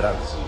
Brasil.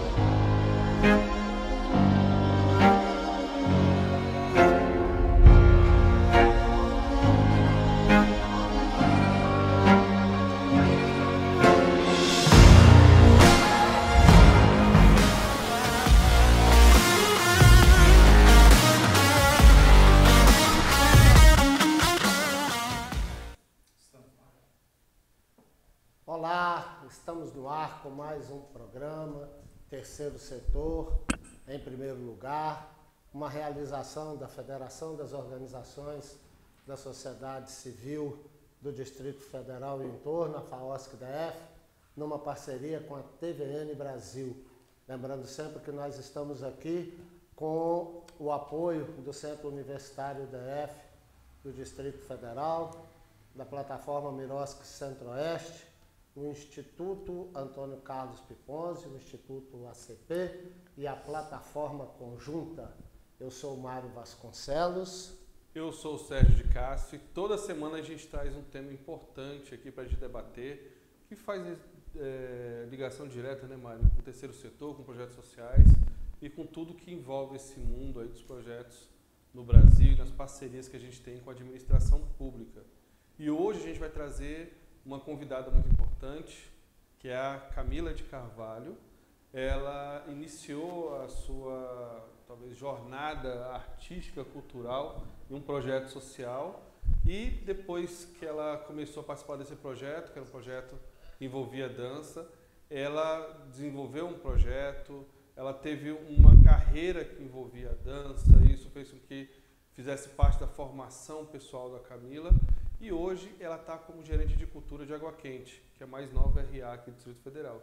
Olá, estamos no ar com mais um programa, Terceiro Setor, em primeiro lugar, uma realização da Federação das Organizações da Sociedade Civil do Distrito Federal e em torno, a FAOSC-DF, numa parceria com a TVN Brasil. Lembrando sempre que nós estamos aqui com o apoio do Centro Universitário DF do Distrito Federal, da plataforma Miroski Centro-Oeste, o Instituto Antônio Carlos Piponzi, o Instituto ACP e a plataforma conjunta. Eu sou o Mário Vasconcelos. Eu sou o Sérgio de Castro e toda semana a gente traz um tema importante aqui para a gente debater, que faz ligação direta, né, Mário, com o terceiro setor, com projetos sociais e com tudo que envolve esse mundo aí dos projetos no Brasil e nas parcerias que a gente tem com a administração pública. E hoje a gente vai trazer uma convidada muito importante, que é a Camila de Carvalho. Ela iniciou a sua, talvez, jornada artística, cultural em um projeto social e depois que ela começou a participar desse projeto, que era um projeto que envolvia dança, ela desenvolveu um projeto, ela teve uma carreira que envolvia a dança, e isso fez com que fizesse parte da formação pessoal da Camila. E hoje ela está como gerente de cultura de Água Quente, que é a mais nova RA aqui do Distrito Federal.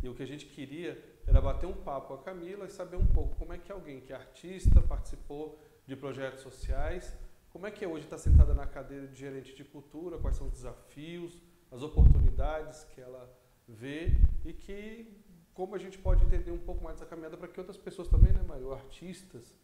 E o que a gente queria era bater um papo com a Camila e saber um pouco como é que alguém que é artista, participou de projetos sociais, como é que hoje está sentada na cadeira de gerente de cultura, quais são os desafios, as oportunidades que ela vê e como a gente pode entender um pouco mais dessa caminhada para que outras pessoas também, né, Mário, artistas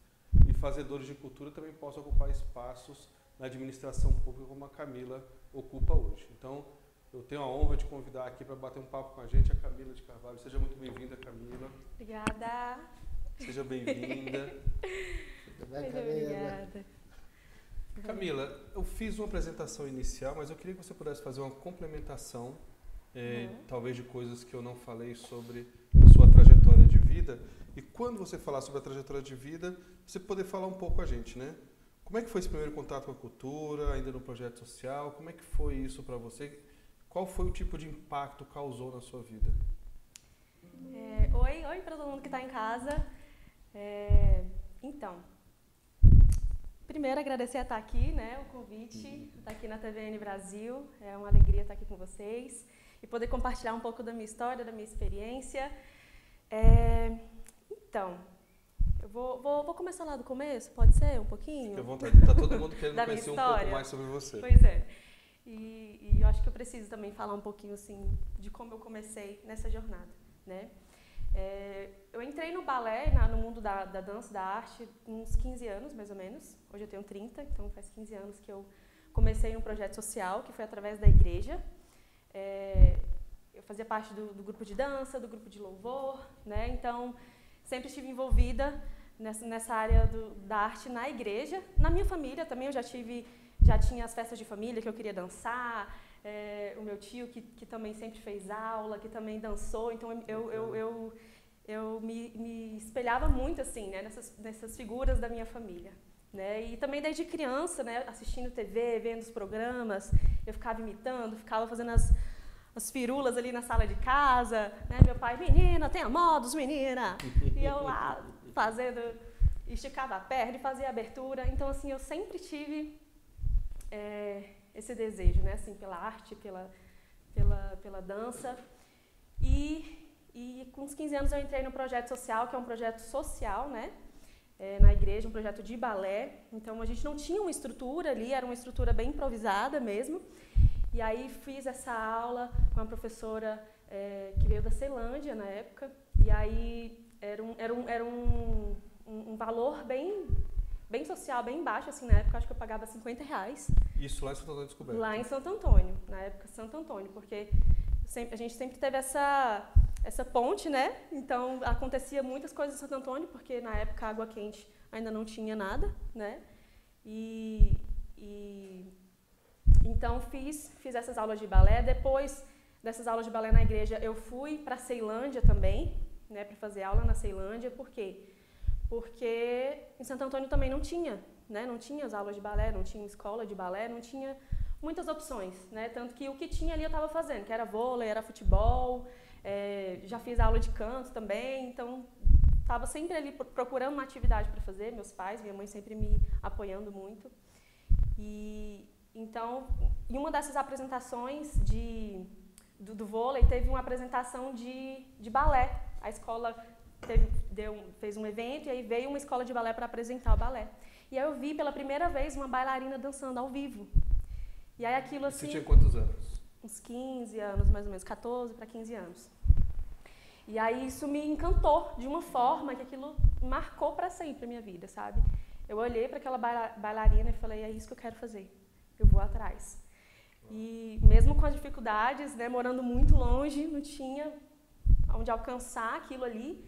e fazedores de cultura também possam ocupar espaços na administração pública como a Camila ocupa hoje. Então, eu tenho a honra de convidar aqui para bater um papo com a gente a Camila de Carvalho. Seja muito bem-vinda, Camila. Obrigada. Seja bem-vinda. Obrigada. Camila, eu fiz uma apresentação inicial, mas eu queria que você pudesse fazer uma complementação, talvez de coisas que eu não falei sobre a sua trajetória de vida. E quando você falar sobre a trajetória de vida, você poder falar um pouco com a gente, né? Como é que foi esse primeiro contato com a cultura, ainda no projeto social? Como é que foi isso para você? Qual foi o tipo de impacto que causou na sua vida? Oi para todo mundo que está em casa. Então, primeiro agradecer a estar aqui, né, o convite, estar aqui na TVN Brasil. É uma alegria estar aqui com vocês e poder compartilhar um pouco da minha história, da minha experiência. Então, eu vou começar lá do começo, pode ser? Um pouquinho? Fique à vontade, está todo mundo querendo conhecer um pouco mais sobre você. Pois é. E eu acho que eu preciso também falar um pouquinho, assim, de como eu comecei nessa jornada, né? Eu entrei no balé, no mundo da dança, da arte, uns 15 anos, mais ou menos. Hoje eu tenho 30, então faz 15 anos que eu comecei um projeto social, que foi através da igreja. Eu fazia parte do grupo de dança, do grupo de louvor, né? Então, sempre estive envolvida nessa área da arte na igreja. Na minha família também eu já tinha as festas de família que eu queria dançar. O meu tio que também sempre fez aula, que também dançou. Então eu me espelhava muito assim, né, nessas figuras da minha família, né? E também desde criança, né, assistindo TV, vendo os programas, eu ficava imitando, ficava fazendo as firulas ali na sala de casa, né? Meu pai, menina, tenha modos, menina. E eu lá esticava a perna e fazia abertura. Então, assim, eu sempre tive esse desejo, né? Assim, pela arte, pela dança. E com uns 15 anos eu entrei no projeto social, que é um projeto social, né? Na igreja, um projeto de balé. Então, a gente não tinha uma estrutura ali, era uma estrutura bem improvisada mesmo. E aí fiz essa aula com uma professora que veio da Ceilândia na época. E aí era um valor bem social, bem baixo, assim, na época acho que eu pagava R$50. Isso lá em Santo Antônio Descoberto? Lá em Santo Antônio, na época Santo Antônio, porque a gente sempre teve essa ponte, né? Então, acontecia muitas coisas em Santo Antônio, porque na época a Água Quente ainda não tinha nada, né? Então, fiz essas aulas de balé. Depois dessas aulas de balé na igreja, eu fui para a Ceilândia também, né? Para fazer aula na Ceilândia. Por quê? Porque em Santo Antônio também não tinha, né? Não tinha as aulas de balé, não tinha escola de balé, não tinha muitas opções, né? Tanto que o que tinha ali eu estava fazendo, que era vôlei, era futebol, já fiz aula de canto também, então estava sempre ali procurando uma atividade para fazer, meus pais, minha mãe sempre me apoiando muito. Então, em uma dessas apresentações do vôlei, teve uma apresentação de balé. A escola fez um evento e aí veio uma escola de balé para apresentar o balé. E aí eu vi pela primeira vez uma bailarina dançando ao vivo. E aí aquilo assim... Você tinha quantos anos? Uns 15 anos, mais ou menos, 14 para 15 anos. E aí isso me encantou de uma forma que aquilo marcou para sempre a minha vida, sabe? Eu olhei para aquela bailarina e falei, é isso que eu quero fazer, eu vou atrás. E mesmo com as dificuldades, né, morando muito longe, não tinha onde alcançar aquilo ali.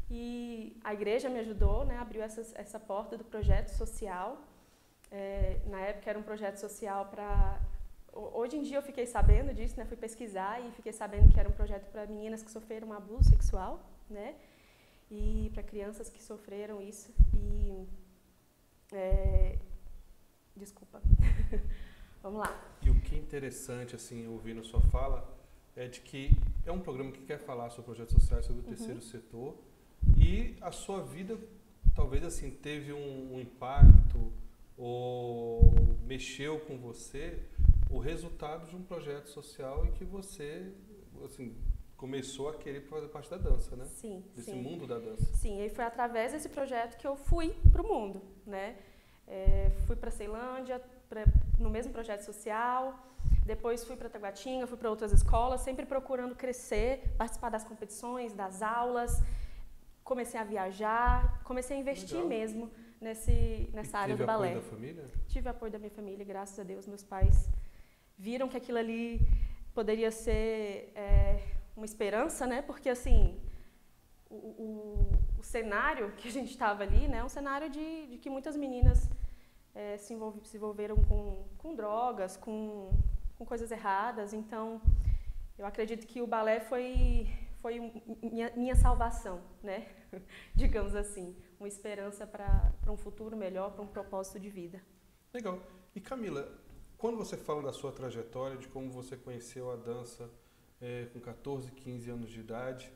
E a igreja me ajudou, né, abriu essa porta do projeto social. Na época era um projeto social para... Hoje em dia eu fiquei sabendo disso, né, fui pesquisar e fiquei sabendo que era um projeto para meninas que sofreram abuso sexual, né, e para crianças que sofreram isso. Desculpa. Vamos lá. E o que é interessante, assim, ouvindo sua fala, é de que é um programa que quer falar sobre projetos sociais, sobre o terceiro setor, e a sua vida, talvez, assim, teve um impacto ou mexeu com você o resultado de um projeto social e que você, assim, começou a querer fazer parte da dança, né? Sim, desse sim. mundo da dança. Sim, e foi através desse projeto que eu fui para o mundo, né? Fui para a Ceilândia, no mesmo projeto social, depois fui para Taguatinga, fui para outras escolas, sempre procurando crescer, participar das competições, das aulas, comecei a viajar, comecei a investir mesmo nessa área do balé. Tive apoio da família? Tive apoio da minha família, graças a Deus, meus pais viram que aquilo ali poderia ser uma esperança, né? Porque, assim, o cenário que a gente estava ali, né, é um cenário de que muitas meninas se envolveram com drogas, com coisas erradas. Então, eu acredito que o balé foi minha salvação, né? Digamos assim, uma esperança para um futuro melhor, para um propósito de vida. Legal. E Camila, quando você fala da sua trajetória, de como você conheceu a dança com 14, 15 anos de idade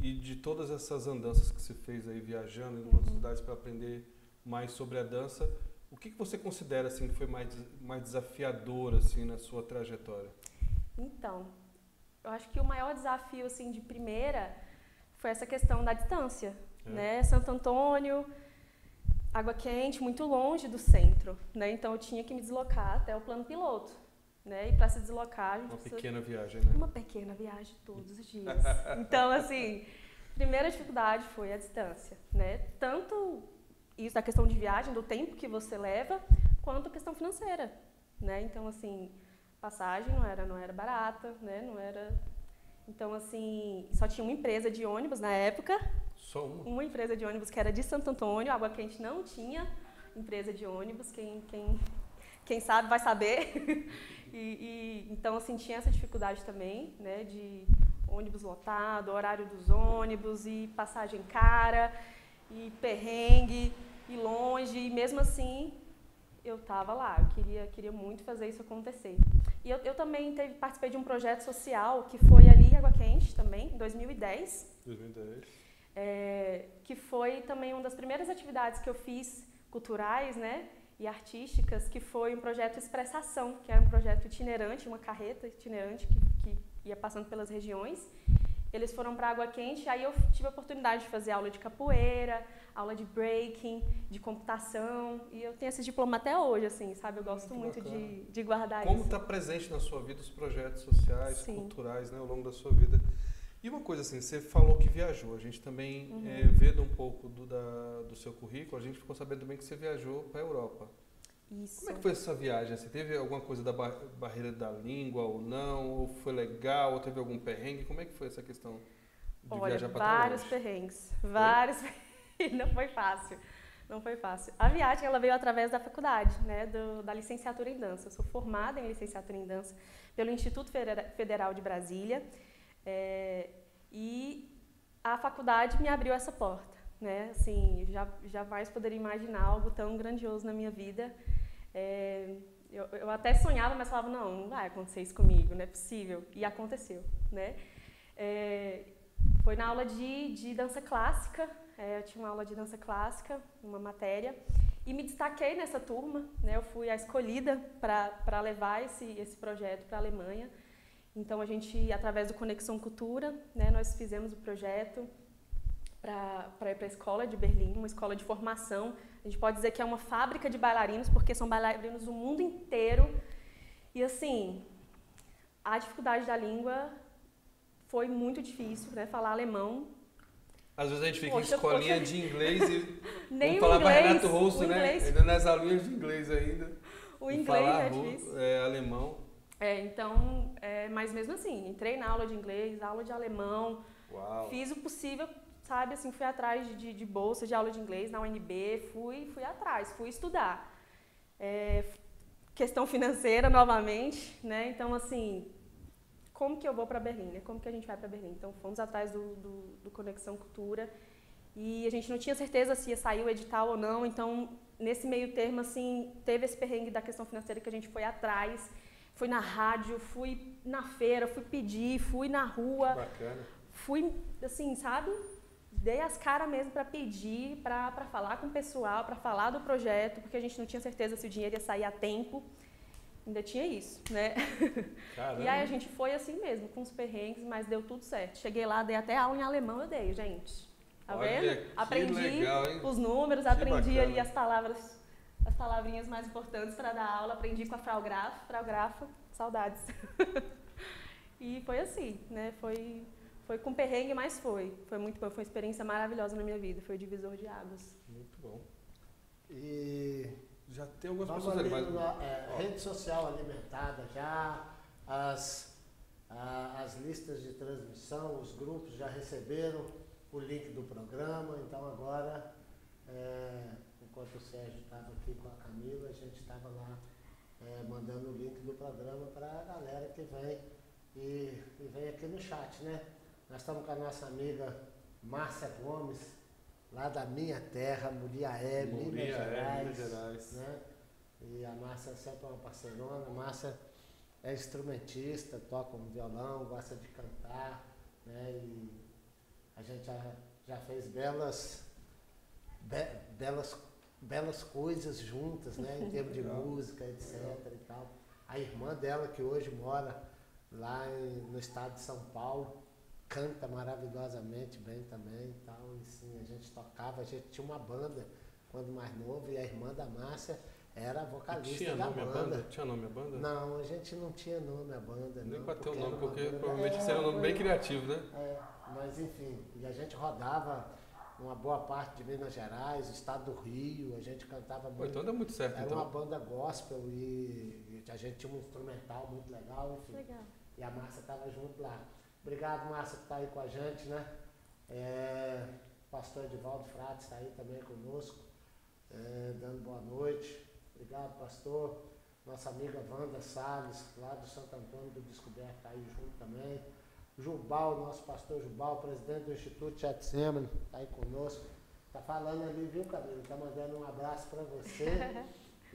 e de todas essas andanças que você fez aí viajando em outras cidades para aprender mais sobre a dança, o que você considera assim que foi mais desafiador assim na sua trajetória? Então, eu acho que o maior desafio assim de primeira foi essa questão da distância, né? Santo Antônio, Água Quente, muito longe do centro, né? Então eu tinha que me deslocar até o plano piloto, né? E para se deslocar, a gente pequena viagem, né? Uma pequena viagem todos os dias. Então, assim, primeira dificuldade foi a distância, né? Tanto isso da questão de viagem, do tempo que você leva, quanto a questão financeira, né? Então, assim, passagem não era barata, né? Não era... Então, assim, só tinha uma empresa de ônibus na época. Só uma? Uma empresa de ônibus que era de Santo Antônio. Água Quente não tinha empresa de ônibus. Quem sabe vai saber. Então, assim, tinha essa dificuldade também, né? De ônibus lotado, horário dos ônibus e passagem cara e perrengue e longe. E mesmo assim, eu estava lá. Eu queria muito fazer isso acontecer. E eu também participei de um projeto social que foi ali em Água Quente também, em 2010. 2010. Que foi também uma das primeiras atividades que eu fiz culturais, né, e artísticas, que foi um projeto Expressação, que era um projeto itinerante, uma carreta itinerante que ia passando pelas regiões. Eles foram para Água Quente, aí eu tive a oportunidade de fazer aula de capoeira, aula de breaking, de computação, e eu tenho esse diploma até hoje, assim, sabe? Eu gosto muito de guardar isso. Como está presente na sua vida os projetos sociais, culturais, né, ao longo da sua vida? E uma coisa assim, você falou que viajou, a gente também, vendo um pouco do seu currículo, a gente ficou sabendo também que você viajou para a Europa. Isso. Como é que foi essa viagem? Você teve alguma coisa da barreira da língua ou não? Ou foi legal? Ou teve algum perrengue? Como é que foi essa questão? Olha, viajar para vários longe? perrengues, vários perrengues. Não foi fácil, não foi fácil. A viagem, ela veio através da faculdade, né, da licenciatura em dança. Eu sou formada em licenciatura em dança pelo Instituto Federal de Brasília, e a faculdade me abriu essa porta, né, assim, jamais poderia imaginar algo tão grandioso na minha vida. Eu até sonhava, mas falava, não vai acontecer isso comigo, não é possível. E aconteceu, né? Foi na aula de dança clássica, eu tinha uma aula de dança clássica, uma matéria, e me destaquei nessa turma, né? Eu fui a escolhida para levar esse projeto para a Alemanha. Então, a gente, através do Conexão Cultura, né, nós fizemos o projeto para ir para a escola de Berlim, uma escola de formação. A gente pode dizer que é uma fábrica de bailarinos, porque são bailarinos do mundo inteiro. E, assim, a dificuldade da língua foi muito difícil, né? Falar alemão. Às vezes a gente fica em escolinha de inglês e nem vamos falar para Renato o Russo, né? inglês. Ainda nas aulinhas de inglês ainda. O inglês falar é difícil. Alemão. Então, mas mesmo assim, entrei na aula de inglês, aula de alemão. Uau. Fiz o possível, sabe, assim, fui atrás de bolsa de aula de inglês na UNB, fui atrás, fui estudar. Questão financeira, novamente, né? Então, assim, como que eu vou para Berlim, né? Como que a gente vai para Berlim? Então, fomos atrás do Conexão Cultura e a gente não tinha certeza se ia sair o edital ou não. Então, nesse meio termo, assim, teve esse perrengue da questão financeira que a gente foi atrás. Fui na rádio, fui na feira, fui pedir, fui na rua. Bacana. Fui, assim, sabe? Dei as caras mesmo para pedir, para falar com o pessoal, para falar do projeto, porque a gente não tinha certeza se o dinheiro ia sair a tempo. Ainda tinha isso, né? Caramba. E aí a gente foi assim mesmo, com os perrengues, mas deu tudo certo. Cheguei lá, dei até aula em alemão, eu dei, gente. Tá Olha, vendo? que Aprendi legal, hein? os números, Que aprendi bacana. ali as palavrinhas mais importantes para dar aula, aprendi com a Frau Grafa, saudades. E foi assim, né? Foi com perrengue, mas foi muito bom, foi uma experiência maravilhosa na minha vida, foi o divisor de águas. Muito bom. E Já tem algumas vamos pessoas ali ali, mas... na rede social alimentada já, as listas de transmissão, os grupos já receberam o link do programa, então agora, enquanto o Sérgio estava aqui com a Camila, a gente estava lá mandando o link do programa para a galera que vem e vem aqui no chat, né? Nós estamos com a nossa amiga Márcia Gomes, lá da minha terra, Muriaé, Minas Gerais. Né? E a Márcia sempre é uma parceirona. A Márcia é instrumentista, toca um violão, gosta de cantar, né? E a gente já fez belas coisas juntas, né? Em termos de música, etc. E tal. A irmã dela, que hoje mora lá no estado de São Paulo, canta maravilhosamente bem também e tal. E sim, a gente tocava, a gente tinha uma banda quando mais novo, e a irmã da Márcia era a vocalista da banda. Tinha nome a banda? Não, a gente não tinha nome a banda. Nem não, para ter o nome, porque banda, provavelmente seria um nome bem criativo, né? Mas enfim, e a gente rodava uma boa parte de Minas Gerais, estado do Rio, a gente cantava muito. Então deu muito certo, Era então. uma banda gospel e a gente tinha um instrumental muito legal, enfim. Legal. E a Márcia estava junto lá. Obrigado, Márcia, por estar aí com a gente, né? O pastor Edivaldo Frates está aí também conosco, dando boa noite. Obrigado, pastor. Nossa amiga Wanda Salles, lá do Santo Antônio do Descoberto, está aí junto também. Jubal, nosso pastor Jubal, presidente do Instituto Getsemane, está aí conosco. Está falando ali, viu, Camila? Está mandando um abraço para você,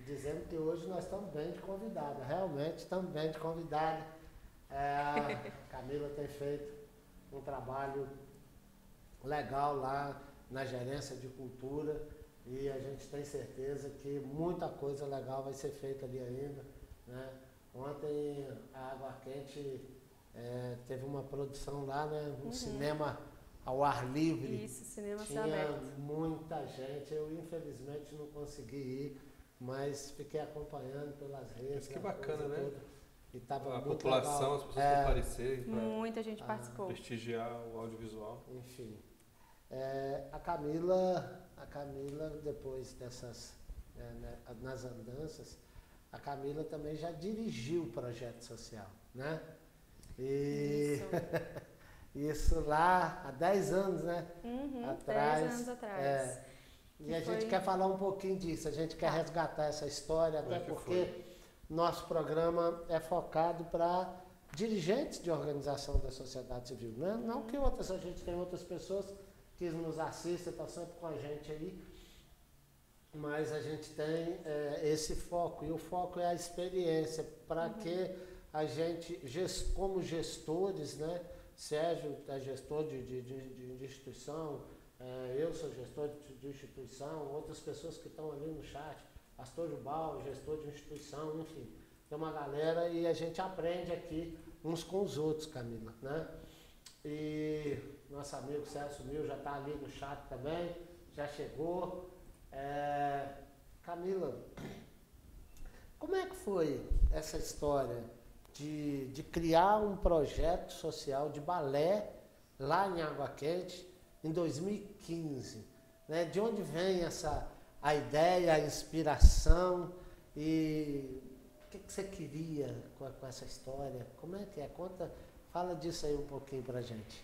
dizendo que hoje nós estamos bem de convidada. Realmente estamos bem de convidada. A Camila tem feito um trabalho legal lá na gerência de cultura e a gente tem certeza que muita coisa legal vai ser feita ali ainda, né? Ontem a Água Quente teve uma produção lá, né? Um cinema ao ar livre. Isso, cinema Tinha aberto. muita gente, eu infelizmente não consegui ir, mas fiquei acompanhando pelas redes. Mas que bacana, né? Toda. E tava A muito população, legal. as pessoas comparecerem para Muita gente participou. prestigiar o audiovisual. Enfim. A Camila, depois dessas, nas andanças, a Camila também já dirigiu o projeto social, né? E Isso. Isso lá há 10 anos, né? Atrás. 10 anos atrás. E a gente quer falar um pouquinho disso, a gente quer resgatar essa história, até porque nosso programa é focado para dirigentes de organização da sociedade civil. Né? Não que a gente tem outras pessoas que nos assistem, estão sempre com a gente aí, mas a gente tem esse foco, e o foco é a experiência, para que a gente, como gestores, né? Sérgio é gestor de instituição, eu sou gestor de instituição, outras pessoas que estão ali no chat, Pastor Jubal, gestor de instituição, enfim, tem uma galera e a gente aprende aqui uns com os outros, Camila, né? E nosso amigo Celso Mil já está ali no chat também, já chegou. Camila, como é que foi essa história de criar um projeto social de balé lá em Água Quente em 2015? Né? De onde vem a ideia, a inspiração e o que você queria com essa história? Como é que é? Fala disso aí um pouquinho pra gente.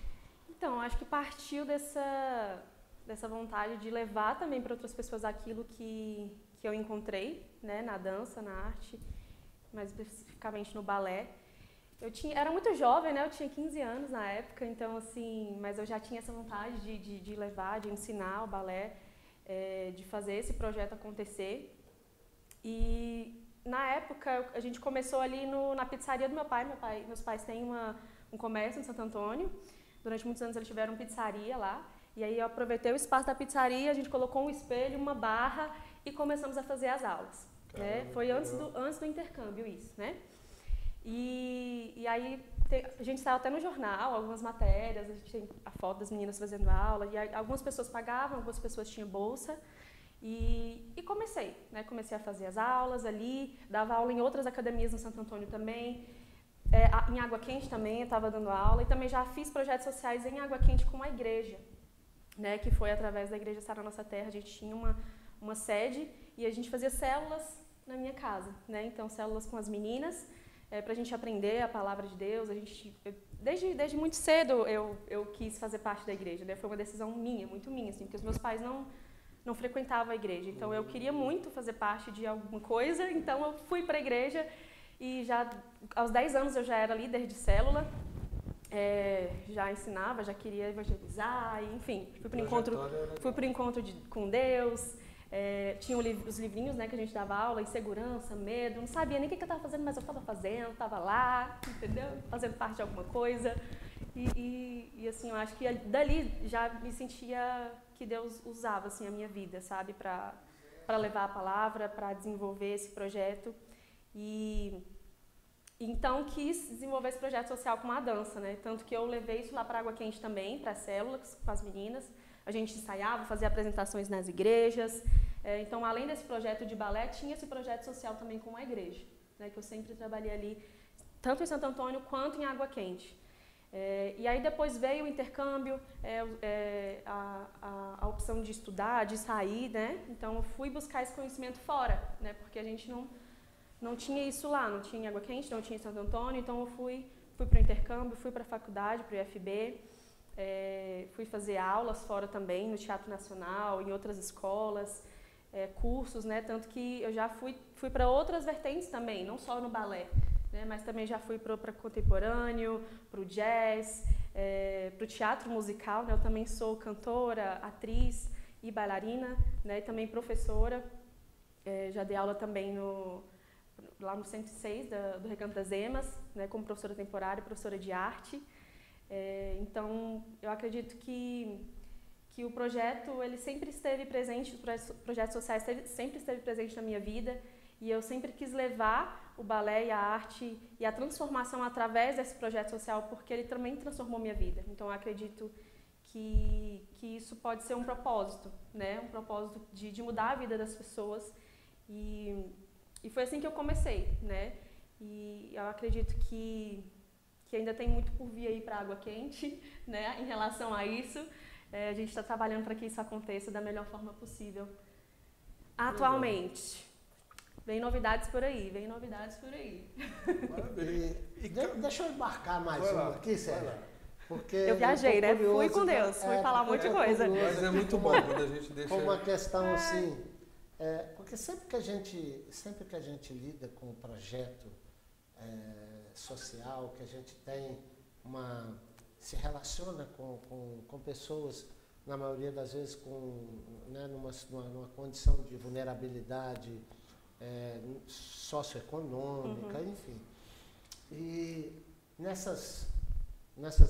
Então, acho que partiu dessa vontade de levar também para outras pessoas aquilo que eu encontrei, né, na dança, na arte, mais especificamente no balé. Era muito jovem, né? Eu tinha 15 anos na época, então assim, mas eu já tinha essa vontade de levar, de ensinar o balé, de fazer esse projeto acontecer. E na época a gente começou ali na pizzaria do meu pai. Meus pais têm um comércio em Santo Antônio. Durante muitos anos eles tiveram pizzaria lá. E aí eu aproveitei o espaço da pizzaria, a gente colocou um espelho, uma barra e começamos a fazer as aulas. Né? Foi antes do intercâmbio isso, né? E aí a gente saiu até no jornal, algumas matérias, a gente tem a foto das meninas fazendo aula, e aí, algumas pessoas pagavam, algumas pessoas tinham bolsa. E comecei, né? Comecei a fazer as aulas ali, dava aula em outras academias no Santo Antônio também. Em Água Quente também eu estava dando aula, e também já fiz projetos sociais em Água Quente com a igreja, né? Que foi através da Igreja Sara Nossa Terra. A gente tinha uma sede e a gente fazia células na minha casa, né? Então células com as meninas, para a gente aprender a palavra de Deus. Desde muito cedo eu quis fazer parte da igreja, né? Foi uma decisão minha, muito minha, assim, porque os meus pais não frequentavam a igreja, então eu queria muito fazer parte de alguma coisa, então eu fui para a igreja e já aos 10 anos eu já era líder de célula, já ensinava, já queria evangelizar, enfim, fui para o encontro com Deus. Tinha os livrinhos, né, que a gente dava aula, insegurança, medo, não sabia nem o que eu estava fazendo, mas eu estava fazendo, estava lá, entendeu? Fazendo parte de alguma coisa. E assim, eu acho que dali já me sentia que Deus usava assim, a minha vida, sabe, para levar a palavra, para desenvolver esse projeto. E então quis desenvolver esse projeto social com a dança, né? Tanto que eu levei isso lá para Água Quente também, para as células, com as meninas. A gente ensaiava, fazia apresentações nas igrejas. Então, além desse projeto de balé, tinha esse projeto social também com a igreja, né, que eu sempre trabalhei ali, tanto em Santo Antônio quanto em Água Quente. E aí depois veio o intercâmbio, a opção de estudar, de sair, né? Então, eu fui buscar esse conhecimento fora, né, porque a gente não tinha isso lá, não tinha em Água Quente, não tinha em Santo Antônio. Então, eu fui para o intercâmbio, fui para a faculdade, para o IFB. Fui fazer aulas fora também, no Teatro Nacional, em outras escolas, cursos, né? Tanto que eu já fui para outras vertentes também, não só no balé, né? Mas também já fui para contemporâneo, para o jazz, para o teatro musical, né? Eu também sou cantora, atriz e bailarina, né? E também professora. Já dei aula também lá no 106 do Recanto das Emas, né? Como professora temporária e professora de arte. Então, eu acredito que o projeto ele sempre esteve presente, os projetos sociais sempre esteve presente na minha vida, e eu sempre quis levar o balé e a arte e a transformação através desse projeto social, porque ele também transformou minha vida. Então, eu acredito que isso pode ser um propósito, né? Um propósito de mudar a vida das pessoas, e foi assim que eu comecei, né? E eu acredito que ainda tem muito por vir aí para Água Quente, né, em relação a isso. A gente está trabalhando para que isso aconteça da melhor forma possível. Atualmente. Vem novidades por aí, Deixa eu embarcar mais uma aqui, Sérgio. Porque eu viajei, né? curioso, Fui com Deus, fui falar um monte de coisa. Mas é muito bom quando a gente deixa... Uma questão assim, porque sempre que a gente lida com um projeto social, que a gente tem se relaciona com pessoas, na maioria das vezes, numa condição de vulnerabilidade socioeconômica, enfim. E nessas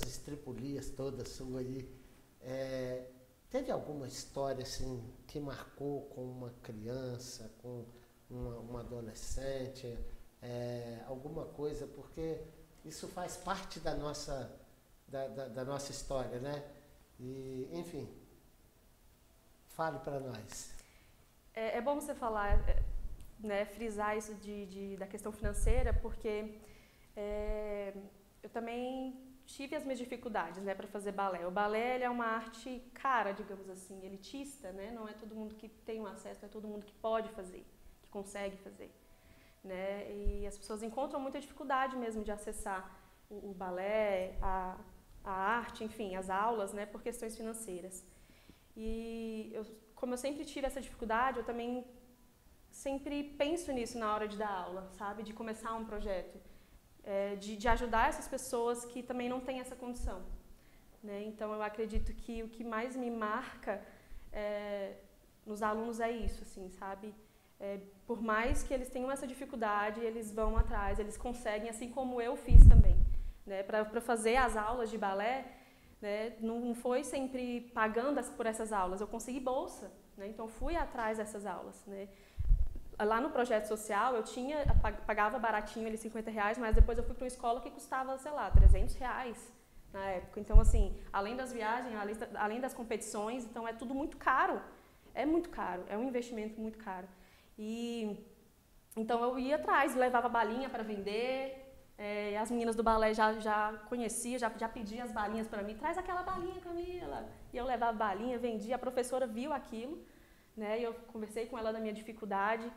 estripulias todas suas aí, teve alguma história assim, que marcou com uma criança, com uma adolescente, alguma coisa, porque isso faz parte da nossa história, né? E, enfim, fale para nós. É bom você falar, né, frisar isso da questão financeira, porque eu também tive as minhas dificuldades, né, para fazer balé. O balé, ele é uma arte cara, digamos assim, elitista, né? Não é todo mundo que tem um acesso, não é todo mundo que pode fazer, que consegue fazer, né? E as pessoas encontram muita dificuldade mesmo de acessar o balé, a arte, enfim, as aulas, né, por questões financeiras. E como eu sempre tive essa dificuldade, eu também sempre penso nisso na hora de dar aula, sabe? De começar um projeto, de ajudar essas pessoas que também não têm essa condição, né? Então, eu acredito que o que mais me marca nos alunos é isso, assim, sabe? Por mais que eles tenham essa dificuldade, eles vão atrás, eles conseguem, assim como eu fiz também, né? Para fazer as aulas de balé, né? Não foi sempre pagando por essas aulas, eu consegui bolsa, né? Então, fui atrás dessas aulas, né? Lá no projeto social, eu pagava baratinho, ali, R$50, mas depois eu fui para uma escola que custava, sei lá, R$300 na época. Então, assim, além das viagens, além das competições, então é tudo muito caro. É muito caro, é um investimento muito caro. Então, eu ia atrás, levava balinha para vender, as meninas do balé já conheciam, já pediam as balinhas para mim. Traz aquela balinha, Camila. E eu levava balinha, vendia, a professora viu aquilo, né? E eu conversei com ela da minha dificuldade.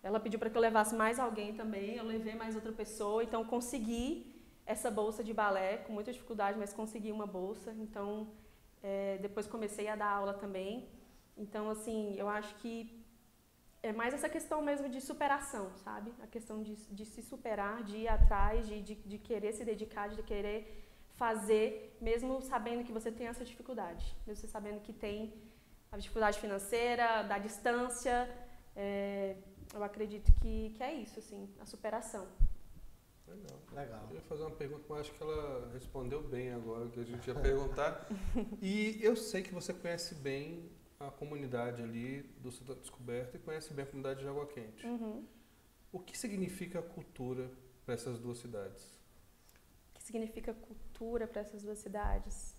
Ela pediu para que eu levasse mais alguém também, eu levei mais outra pessoa, então consegui essa bolsa de balé, com muita dificuldade, mas consegui uma bolsa. Então, depois comecei a dar aula também. Então, assim, eu acho que é mais essa questão mesmo de superação, sabe? A questão de se superar, de ir atrás, de querer se dedicar, de querer fazer, mesmo sabendo que você tem essa dificuldade, mesmo você sabendo que tem a dificuldade financeira, da distância. Eu acredito que é isso, assim, a superação. Legal. Eu ia fazer uma pergunta, mas acho que ela respondeu bem agora o que a gente ia perguntar. E eu sei que você conhece bem a comunidade ali do Santa Descoberta e conhece bem a comunidade de Água Quente. Uhum. O que significa cultura para essas duas cidades? O que significa cultura para essas duas cidades?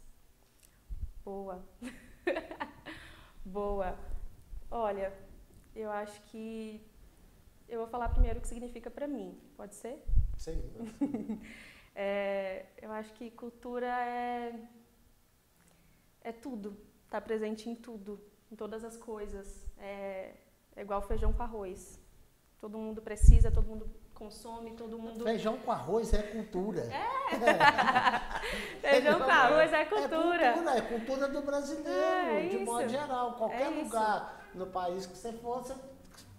Boa. Boa. Olha, eu acho que eu vou falar primeiro o que significa para mim. Pode ser? Sim. Eu acho que cultura é tudo. Está presente em tudo, em todas as coisas. É igual feijão com arroz. Todo mundo precisa, todo mundo consome, todo mundo... Feijão com arroz é cultura. Feijão com arroz é cultura. É cultura do brasileiro, de modo geral. Qualquer isso. lugar no país que você for,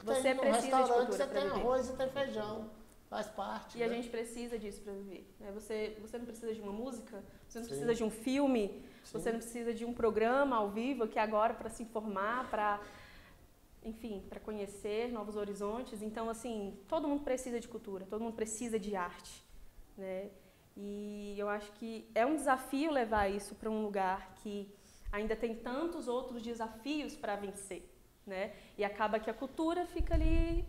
você tem um precisa restaurante, de você tem viver. arroz e tem feijão. Faz parte. E a gente precisa disso para viver. Você não precisa de uma música, você não Sim. precisa de um filme, Sim. você não precisa de um programa ao vivo que agora para se informar, enfim, para conhecer novos horizontes. Então, assim, todo mundo precisa de cultura, todo mundo precisa de arte, né? E eu acho que é um desafio levar isso para um lugar que ainda tem tantos outros desafios para vencer, né? E acaba que a cultura fica ali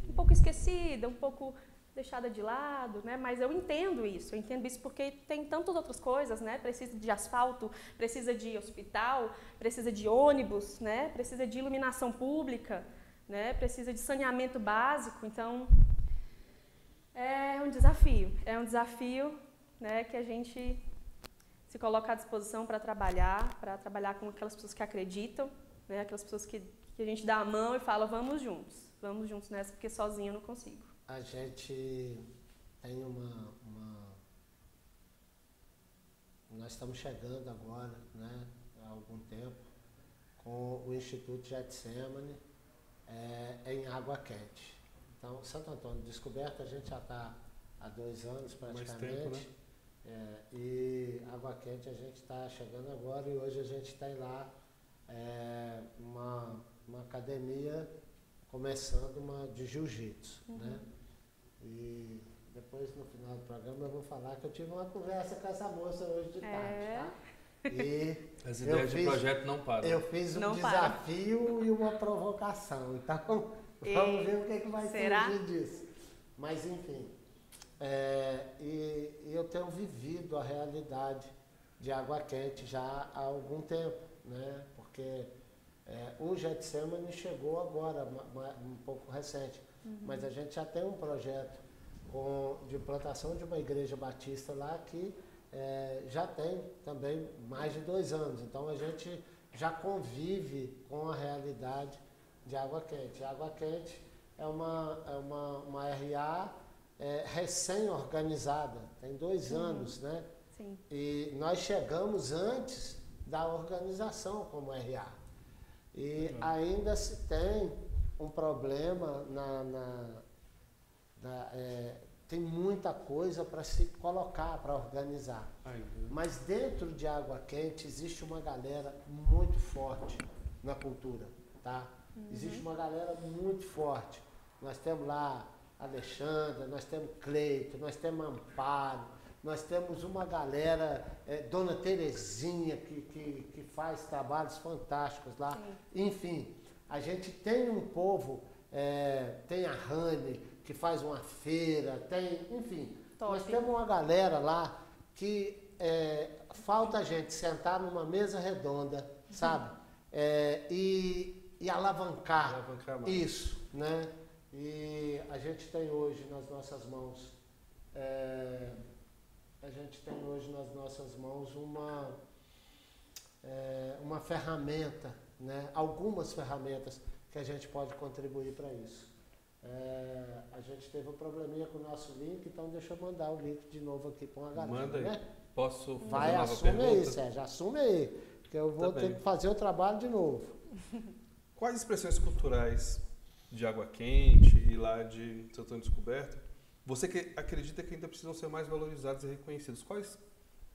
um pouco esquecida, um pouco deixada de lado, né? Mas eu entendo isso porque tem tantas outras coisas, né? Precisa de asfalto, precisa de hospital, precisa de ônibus, né? Precisa de iluminação pública, né? Precisa de saneamento básico. Então, é um desafio, né? Que a gente se coloca à disposição para trabalhar com aquelas pessoas que acreditam, né? Aquelas pessoas que a gente dá a mão e fala, vamos juntos nessa, porque sozinho eu não consigo. A gente tem nós estamos chegando agora, né, há algum tempo, com o Instituto Getsemane em Água Quente. Então, Santo Antônio Descoberto, a gente já está há 2 anos praticamente. Mais tempo, né? E Água Quente a gente está chegando agora e hoje a gente tem lá uma academia começando de jiu-jitsu, né? E depois no final do programa eu vou falar que eu tive uma conversa com essa moça hoje de tarde, tá? E as ideias de projeto não param. Eu fiz um desafio e uma provocação, então vamos ver o que vai surgir disso. Mas enfim, e eu tenho vivido a realidade de Água Quente já há algum tempo, né? Porque o Getsemane chegou agora, um pouco recente, mas a gente já tem um projeto de implantação de uma igreja batista lá que já tem também mais de 2 anos. Então a gente já convive com a realidade de Água Quente. A Água Quente é uma RA recém-organizada, tem 2 anos, né? Sim. E nós chegamos antes da organização como RA. E ainda se tem um problema tem muita coisa para se colocar, para organizar. Mas dentro de Água Quente existe uma galera muito forte na cultura, tá? Existe uma galera muito forte. Nós temos lá Alexandra, nós temos Cleito, nós temos Amparo, nós temos uma galera, Dona Terezinha, que faz trabalhos fantásticos lá. Sim. Enfim, a gente tem um povo, tem a Rani, que faz uma feira, enfim. Top. Nós temos uma galera lá que falta a gente sentar numa mesa redonda, sabe? E alavancar isso, né? E a gente tem hoje nas nossas mãos uma ferramenta, né? Algumas ferramentas que a gente pode contribuir para isso. A gente teve um probleminha com o nosso link, então deixa eu mandar o link de novo aqui para uma galera. Manda aí. Né? Posso fazer uma nova pergunta? Aí, Sérgio, assume aí, que eu vou ter que fazer o trabalho de novo. Quais expressões culturais de Água Quente e lá de Santo Antônio Descoberto você acredita que ainda precisam ser mais valorizadas e reconhecidas? Quais,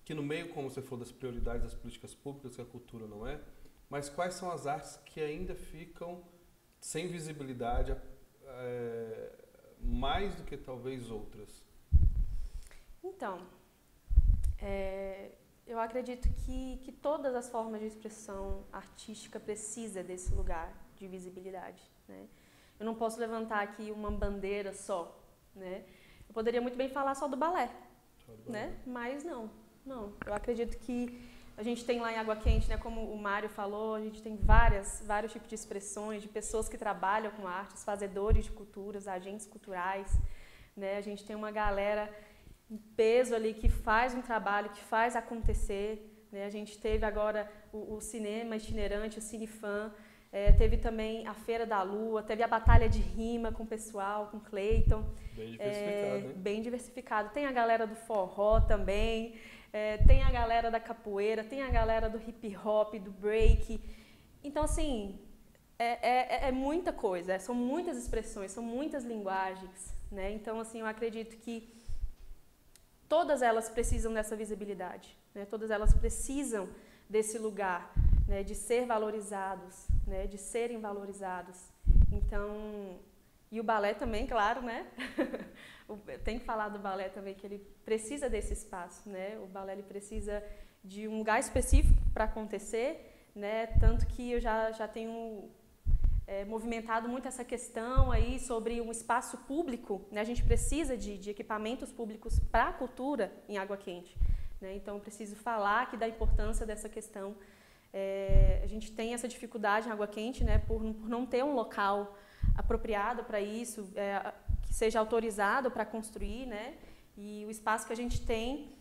que no meio, como você falou, das prioridades das políticas públicas, que a cultura não é, mas quais são as artes que ainda ficam sem visibilidade, mais do que talvez outras? Então, eu acredito que todas as formas de expressão artística precisam desse lugar de visibilidade, né? Eu não posso levantar aqui uma bandeira só, né? Eu poderia muito bem falar só do balé, né? Mas não. Eu acredito que a gente tem lá em Água Quente, né, como o Mário falou, a gente tem vários tipos de expressões, de pessoas que trabalham com artes, fazedores de culturas, agentes culturais, né? A gente tem uma galera em peso ali que faz um trabalho, que faz acontecer, né? A gente teve agora o cinema itinerante, o Cinefan, teve também a Feira da Lua, teve a batalha de rima com o pessoal, com o Cleiton. Bem diversificado, né? Bem diversificado. Tem a galera do forró também, tem a galera da capoeira, tem a galera do hip hop, do break. Então, assim, é muita coisa, são muitas expressões, são muitas linguagens, né? Então, assim, eu acredito que todas elas precisam dessa visibilidade, né? Todas elas precisam desse lugar, né, de ser valorizados, né, de serem valorizados. Então, e o balé também, claro, né? Tem que falar do balé também, que ele precisa desse espaço, né? O balé ele precisa de um lugar específico para acontecer, né? Tanto que eu já tenho movimentado muito essa questão aí sobre um espaço público, né? A gente precisa de equipamentos públicos para a cultura em Água Quente, né? Então, eu preciso falar aqui da importância dessa questão. A gente tem essa dificuldade em Água Quente, né, por não ter um local apropriado para isso, que seja autorizado para construir, né, e o espaço que a gente tem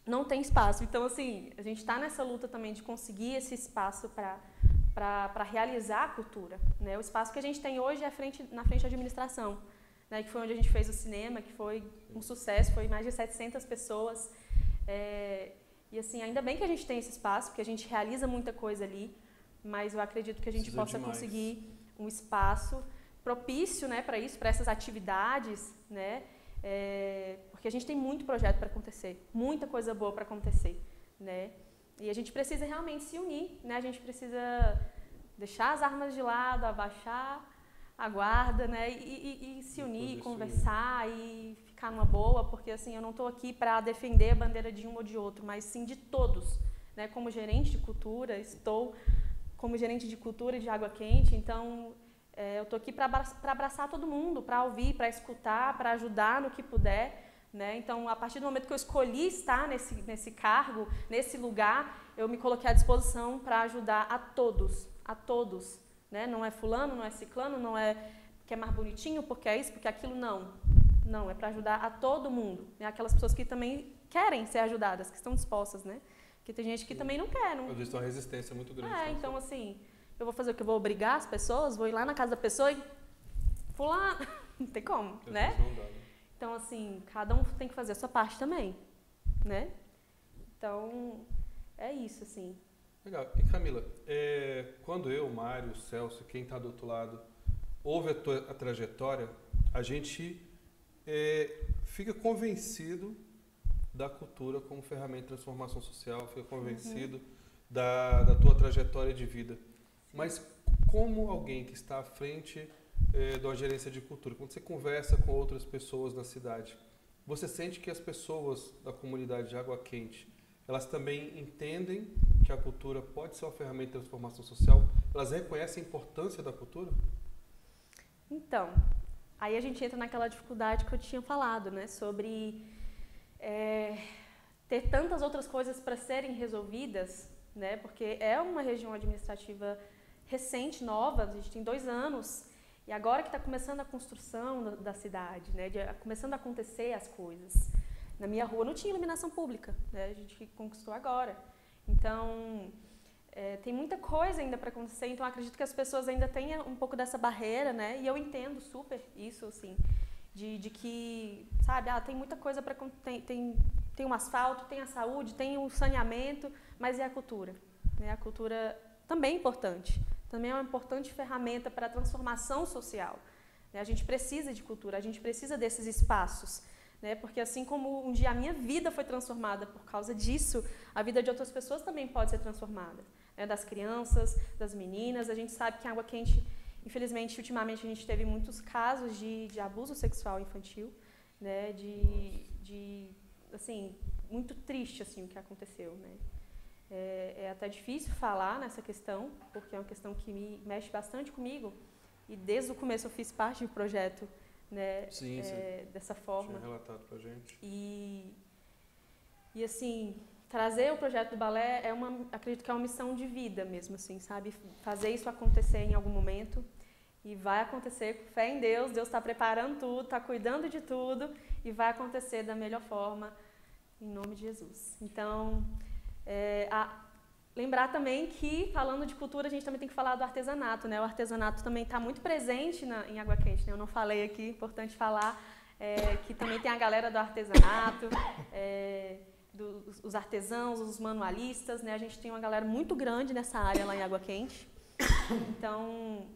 não tem espaço. Então, assim, a gente está nessa luta também de conseguir esse espaço para realizar a cultura, né. O espaço que a gente tem hoje é na frente da administração, né, que foi onde a gente fez o cinema, que foi um sucesso, foi mais de 700 pessoas. E assim, ainda bem que a gente tem esse espaço, porque a gente realiza muita coisa ali, mas eu acredito que a gente possa conseguir um espaço propício, né, para isso, para essas atividades, né, porque a gente tem muito projeto para acontecer, muita coisa boa para acontecer, né, e a gente precisa realmente se unir, né, a gente precisa deixar as armas de lado, abaixar a guarda, né, e se unir, conversar e ficar numa boa, porque assim, eu não estou aqui para defender a bandeira de um ou de outro, mas sim de todos, né, como gerente de cultura, estou como gerente de cultura de Água Quente, então eu estou aqui para abraçar todo mundo, para ouvir, para escutar, para ajudar no que puder, né? Então, a partir do momento que eu escolhi estar nesse cargo, nesse lugar, eu me coloquei à disposição para ajudar a todos, né? Não é fulano, não é ciclano, não é porque é mais bonitinho, porque é isso, porque é aquilo, não, é para ajudar a todo mundo, né? Aquelas pessoas que também querem ser ajudadas, que estão dispostas, né? Porque tem gente que também não quer. Não... Existe uma resistência muito grande. Então assim, eu vou fazer o que? Eu vou obrigar as pessoas? Vou ir lá na casa da pessoa e... Fulano... Não tem como, né? Não dá, né? Então assim, cada um tem que fazer a sua parte também, né? Então, é isso, assim. Legal. E Camila, quando eu, Mário, o Celso, quem está do outro lado, ouve a trajetória, a gente fica convencido da cultura como ferramenta de transformação social, fica convencido da tua trajetória de vida. Mas como alguém que está à frente de uma gerência de cultura, quando você conversa com outras pessoas na cidade, você sente que as pessoas da comunidade de Água Quente, elas também entendem que a cultura pode ser uma ferramenta de transformação social? Elas reconhecem a importância da cultura? Então, aí a gente entra naquela dificuldade que eu tinha falado, né, sobre ter tantas outras coisas para serem resolvidas, né, porque é uma região administrativa recente, nova, a gente tem 2 anos, e agora que está começando a construção da cidade, né, começando a acontecer as coisas. Na minha rua não tinha iluminação pública, né, a gente conquistou agora. Então, tem muita coisa ainda para acontecer, então acredito que as pessoas ainda tenham um pouco dessa barreira, né, e eu entendo super isso, assim, de que, sabe, tem muita coisa para... Tem um asfalto, tem a saúde, tem o saneamento, mas e a cultura? Né? A cultura também é importante, também é uma importante ferramenta para a transformação social. Né? A gente precisa de cultura, a gente precisa desses espaços, né? Porque assim como um dia a minha vida foi transformada por causa disso, a vida de outras pessoas também pode ser transformada. Né? Das crianças, das meninas, a gente sabe que em Água Quente, infelizmente, ultimamente a gente teve muitos casos de abuso sexual infantil, né? Assim, muito triste assim, o que aconteceu, né? É até difícil falar nessa questão, porque é uma questão que me mexe bastante comigo, e desde o começo eu fiz parte do projeto, né? Sim. Dessa forma. Tinha relatado pra gente. E assim, trazer o projeto do balé acredito que é uma missão de vida mesmo, assim, sabe? Fazer isso acontecer em algum momento. E vai acontecer com fé em Deus, Deus está preparando tudo, está cuidando de tudo e vai acontecer da melhor forma, em nome de Jesus. Então, lembrar também que, falando de cultura, a gente também tem que falar do artesanato, né? O artesanato também está muito presente em Água Quente, né? Eu não falei aqui, importante falar, que também tem a galera do artesanato, os artesãos, os manualistas, né? A gente tem uma galera muito grande nessa área lá em Água Quente. Então...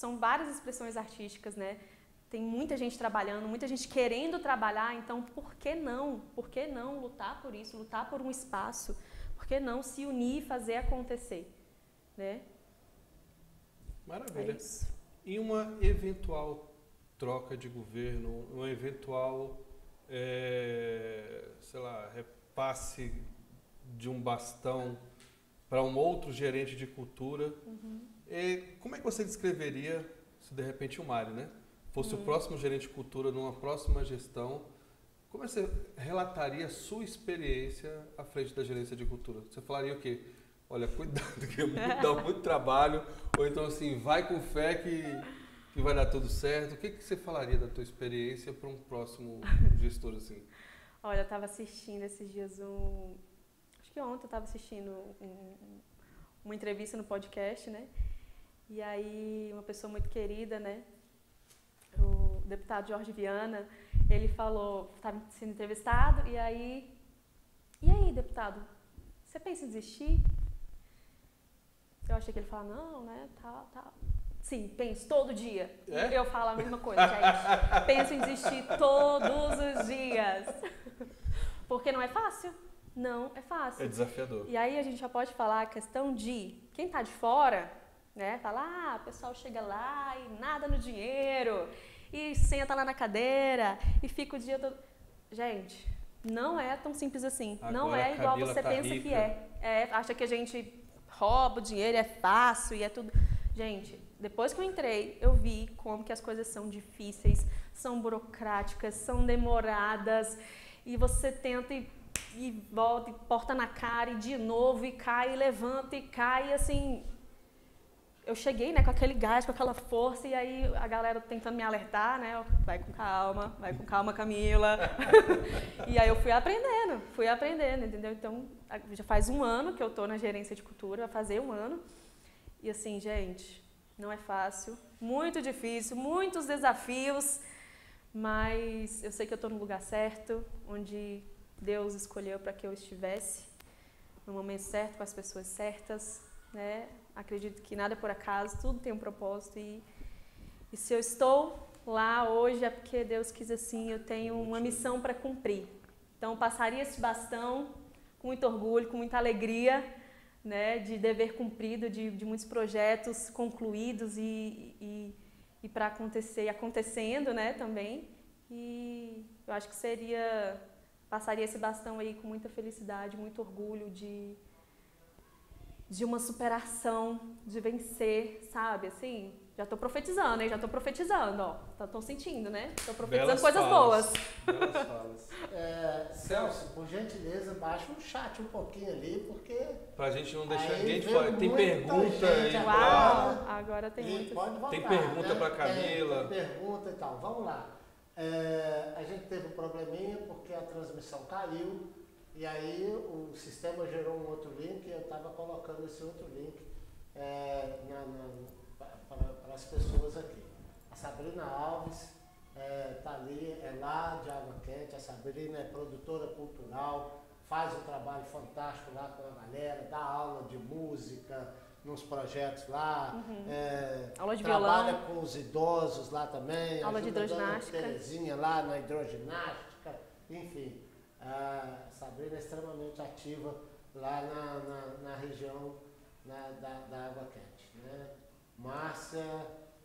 são várias expressões artísticas, né? Tem muita gente trabalhando, muita gente querendo trabalhar, então por que não? Por que não lutar por isso, lutar por um espaço? Por que não se unir e fazer acontecer? Né? Maravilha. É isso. Em uma eventual troca de governo, uma eventual, sei lá, repasse de um bastão para um outro gerente de cultura, como é que você descreveria, se de repente o Mário, né, fosse o próximo gerente de cultura numa próxima gestão, como você relataria a sua experiência à frente da gerência de cultura? Você falaria o quê? Olha, cuidado, que dá muito trabalho, ou então assim, vai com fé que vai dar tudo certo. O que você falaria da tua experiência para um próximo gestor assim? Olha, eu estava assistindo esses dias acho que ontem eu estava assistindo uma entrevista no podcast, né? E aí uma pessoa muito querida, né? O deputado Jorge Viana, ele falou, estava sendo entrevistado, e aí, deputado, você pensa em desistir? Eu achei que ele falava, não, né, tal. Sim, penso todo dia. É? Eu falo a mesma coisa, gente. Penso em desistir todos os dias. Porque não é fácil. Não é fácil. É desafiador. E aí a gente já pode falar a questão de quem tá de fora, né? Fala, o pessoal chega lá e nada no dinheiro, e senta lá na cadeira, e fica o dia todo... Gente, não é tão simples assim. Agora não é igual Camila você tá pensa rica. que é. Acha que a gente rouba o dinheiro, é fácil e é tudo... Gente, depois que eu entrei, eu vi como que as coisas são difíceis, são burocráticas, são demoradas, e você tenta e volta, e porta na cara, e de novo, e cai, e levanta, e cai, assim... Eu cheguei, né, com aquele gás, com aquela força, e aí a galera tentando me alertar, né, vai com calma, Camila. E aí eu fui aprendendo, entendeu? Então, já faz 1 ano que eu tô na gerência de cultura, vai fazer 1 ano. E assim, gente, não é fácil, muito difícil, muitos desafios, mas eu sei que eu tô no lugar certo, onde Deus escolheu para que eu estivesse, no momento certo, com as pessoas certas, né? Acredito que nada é por acaso, tudo tem um propósito e se eu estou lá hoje é porque Deus quis assim, eu tenho uma missão para cumprir. Então, passaria esse bastão com muito orgulho, com muita alegria, né, de dever cumprido, de muitos projetos concluídos e para acontecer, acontecendo, né, também. E eu acho que passaria esse bastão aí com muita felicidade, muito orgulho de uma superação, de vencer, sabe? Assim, já tô profetizando, hein? Já tô profetizando, ó. Estão sentindo, né? Tô profetizando coisas boas. Belas falas. Celso, por gentileza, baixa o chat um pouquinho ali, porque... Pra gente não deixar aí ninguém de veio fora. Tem muita pergunta gente aí. Uau, agora tem muito. Pode voltar, Tem pergunta né? pra Camila. Tem pergunta e tal. Vamos lá. A gente teve um probleminha porque a transmissão caiu. E aí o sistema gerou um outro link e eu estava colocando esse outro link para as pessoas aqui. A Sabrina Alves está ali, é lá de Água Quente. A Sabrina é produtora cultural, faz um trabalho fantástico lá com a galera, dá aula de música nos projetos lá, Aula de trabalha violão. com os idosos lá também, Aula de ajuda a dona hidroginástica. Terezinha lá na hidroginástica, enfim. A Sabrina é extremamente ativa lá na região da Água Quente, né? Márcia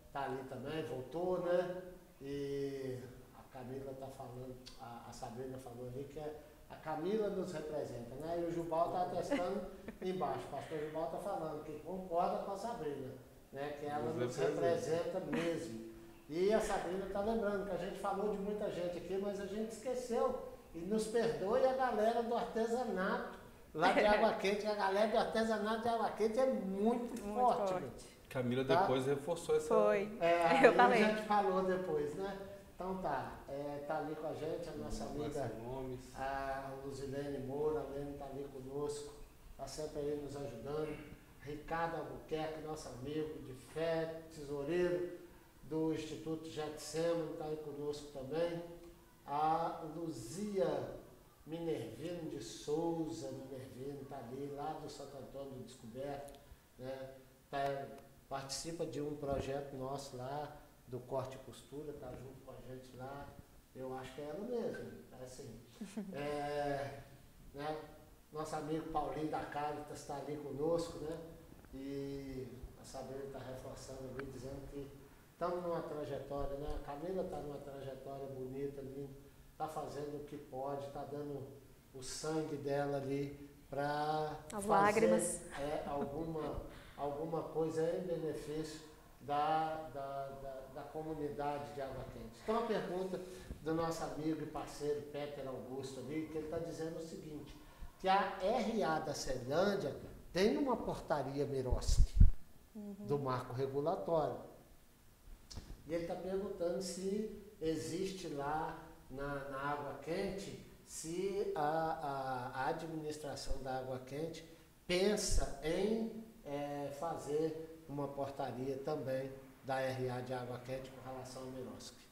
está ali também, voltou, né? E a Camila está falando, a Sabrina falou ali que a Camila nos representa, né? E o Jubal está atestando embaixo, o pastor Jubal está falando que concorda com a Sabrina, né? Que ela nos representa mesmo. E a Sabrina está lembrando que a gente falou de muita gente aqui, mas a gente esqueceu. E nos perdoe a galera do artesanato lá de Água Quente. A galera do artesanato de Água Quente é muito forte. Camila Tá? depois reforçou essa... Foi. Eu Eu falei. A gente falou depois, né? Então tá. Tá ali com a gente a nossa amiga a Luzilene Moura. A Lene tá ali conosco. Tá sempre aí nos ajudando. Ricardo Albuquerque, nosso amigo de fé, tesoureiro do Instituto Getsemane, tá aí conosco também. A Luzia Minervino de Souza, está ali, lá do Santo Antônio do Descoberto, né? Participa de um projeto nosso lá, do Corte e Costura, está junto com a gente lá. Eu acho que é ela mesmo, assim. Né? Nosso amigo Paulinho da Caritas está ali conosco, né? E a Sabrina está reforçando ali, dizendo que estamos numa trajetória, né? A Camila está numa trajetória bonita ali, está fazendo o que pode, está dando o sangue dela ali para fazer lágrimas. Alguma coisa em benefício da comunidade de Água Quente. Então, a pergunta do nosso amigo e parceiro Peter Augusto ali, que ele está dizendo o seguinte, que a RA da Ceilândia tem uma portaria Miroski do marco regulatório. E ele está perguntando se existe lá na Água Quente, se a administração da Água Quente pensa em fazer uma portaria também da RA de Água Quente com relação ao Miroski.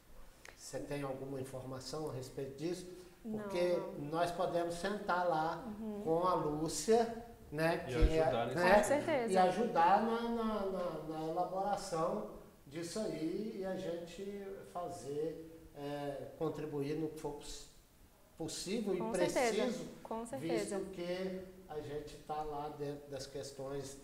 Você tem alguma informação a respeito disso? Porque nós podemos sentar lá com a Lúcia, né? E ajudar né, Com certeza. E ajudar na elaboração disso aí e a gente fazer, contribuir no que for possível Com e preciso, Com certeza. visto que a gente está lá dentro das questões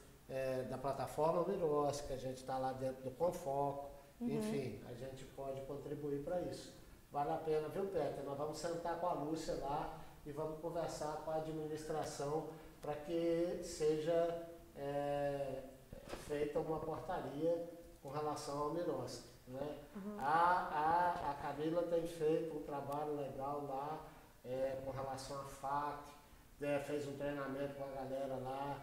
da plataforma Virose, que a gente está lá dentro do Confoco, enfim, a gente pode contribuir para isso. Vale a pena, viu, Peter? Nós vamos sentar com a Lúcia lá e vamos conversar com a administração para que seja feita uma portaria com relação ao Miroski, né? A Camila tem feito um trabalho legal lá com relação à FAC, fez um treinamento com a galera lá,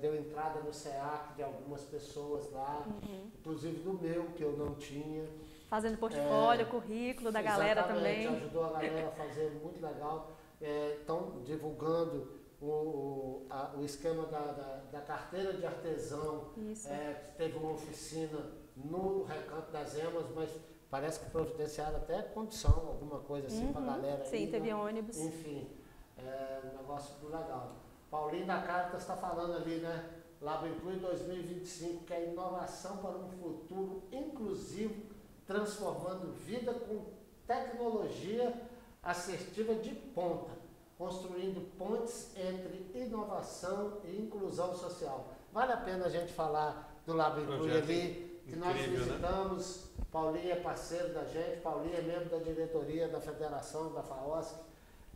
deu entrada no SEAC de algumas pessoas lá, inclusive do meu, que eu não tinha. Fazendo portfólio, currículo da galera também. Ajudou a galera a fazer, muito legal. Estão divulgando o esquema da carteira de artesão. Teve uma oficina no Recanto das Emas, mas parece que providenciaram até condição, alguma coisa assim para a galera. Sim, teve ônibus. Enfim, um negócio muito legal. Paulinho da Caritas está falando ali, né? Lab Inclui 2025, que é inovação para um futuro inclusivo, transformando vida com tecnologia assertiva de ponta, construindo pontes entre inovação e inclusão social. Vale a pena a gente falar do Lab Inclui ali, que nós visitamos, né? Paulinho é parceiro da gente, Paulinho é membro da diretoria da federação, da FAOSC.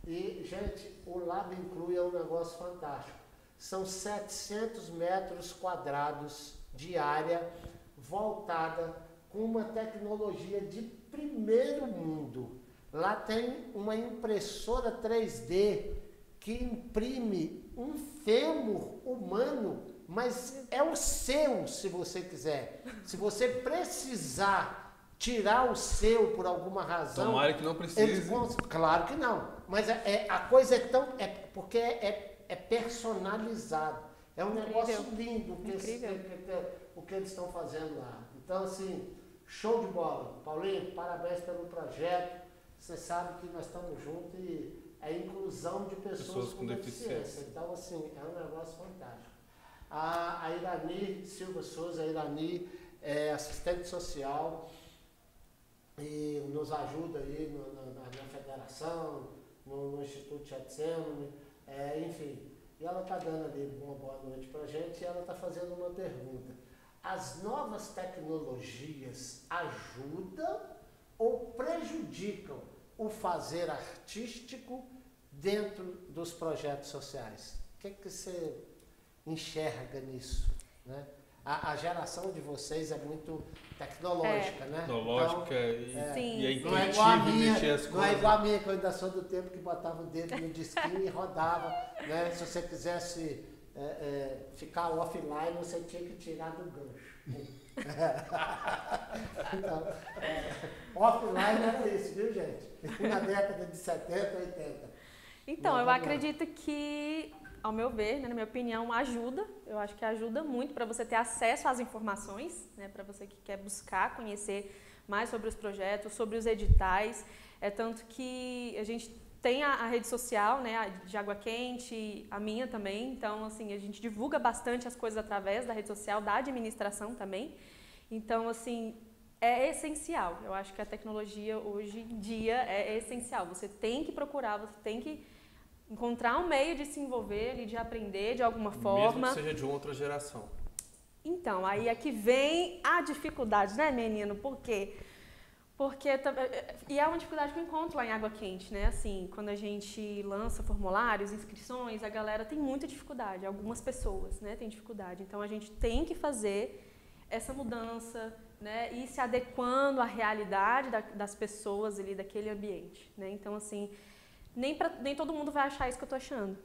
E, gente, o Lab Inclui é um negócio fantástico. São 700 metros quadrados de área voltada com uma tecnologia de primeiro mundo. Lá tem uma impressora 3D que imprime um fêmur humano, mas é o seu, se você quiser. Se você precisar tirar o seu por alguma razão... Tomara que não precise. Claro que não. Mas a coisa é tão... porque é personalizado. É um negócio lindo o que eles estão fazendo lá. Então, assim... Show de bola. Paulinho, parabéns pelo projeto. Você sabe que nós estamos juntos e é inclusão de pessoas com deficiência. Então, assim, é um negócio fantástico. A Irani Silva Souza, a Irani é assistente social e nos ajuda aí na federação, no Instituto Getsemane, enfim. E ela está dando ali uma boa noite para a gente e ela está fazendo uma pergunta. As novas tecnologias ajudam ou prejudicam o fazer artístico dentro dos projetos sociais? O que você enxerga nisso, né? A geração de vocês é muito tecnológica, né? Tecnológica então, e é intuitivo mexer as coisas. Não é igual a minha, que eu ainda sou do tempo que botava o dedo no disquinho e rodava, né? Se você quisesse ficar offline, você tinha que tirar do gancho. Então, offline era isso, viu, gente? Na década de 70, 80. Então, eu acredito que, ao meu ver, né, na minha opinião, ajuda. Eu acho que ajuda muito para você ter acesso às informações, né, para você que quer buscar, conhecer mais sobre os projetos, sobre os editais. É tanto que a gente tem a rede social, né, a de Água Quente, a minha também. Então, assim, a gente divulga bastante as coisas através da rede social, da administração também. Então, assim, é essencial. Eu acho que a tecnologia hoje em dia é essencial. Você tem que procurar, você tem que encontrar um meio de se envolver e de aprender de alguma forma. Mesmo que seja de outra geração. Então, aí é que vem a dificuldade, né, menino? Por quê? E é uma dificuldade que eu encontro lá em Água Quente, né? Assim, quando a gente lança formulários, inscrições, a galera tem muita dificuldade. Algumas pessoas, né, têm dificuldade. Então, a gente tem que fazer essa mudança, né, e se adequando à realidade das pessoas ali, daquele ambiente, né? Então, assim, nem todo mundo vai achar isso que eu tô achando,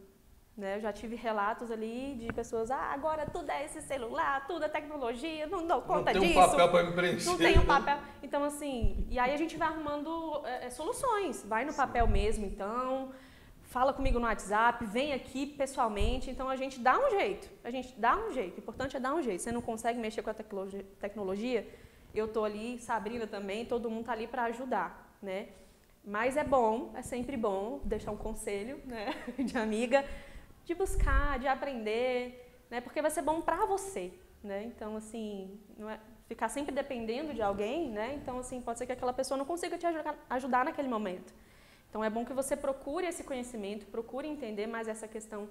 né? Eu já tive relatos ali de pessoas, agora tudo é esse celular, tudo é tecnologia, não dou conta disso. Não tem um papel para me preencher. Não tem um papel. Então, assim, e aí a gente vai arrumando soluções. Vai no papel mesmo, então, fala comigo no WhatsApp, vem aqui pessoalmente. Então, a gente dá um jeito. O importante é dar um jeito. Você não consegue mexer com a tecnologia, eu tô ali, Sabrina também, todo mundo tá ali para ajudar, né? Mas é sempre bom deixar um conselho, né, de amiga, de buscar, de aprender, né, porque vai ser bom pra você, né? Então, assim, não é ficar sempre dependendo de alguém, né? Então, assim, pode ser que aquela pessoa não consiga te ajudar naquele momento. Então, é bom que você procure esse conhecimento, procure entender mais essa questão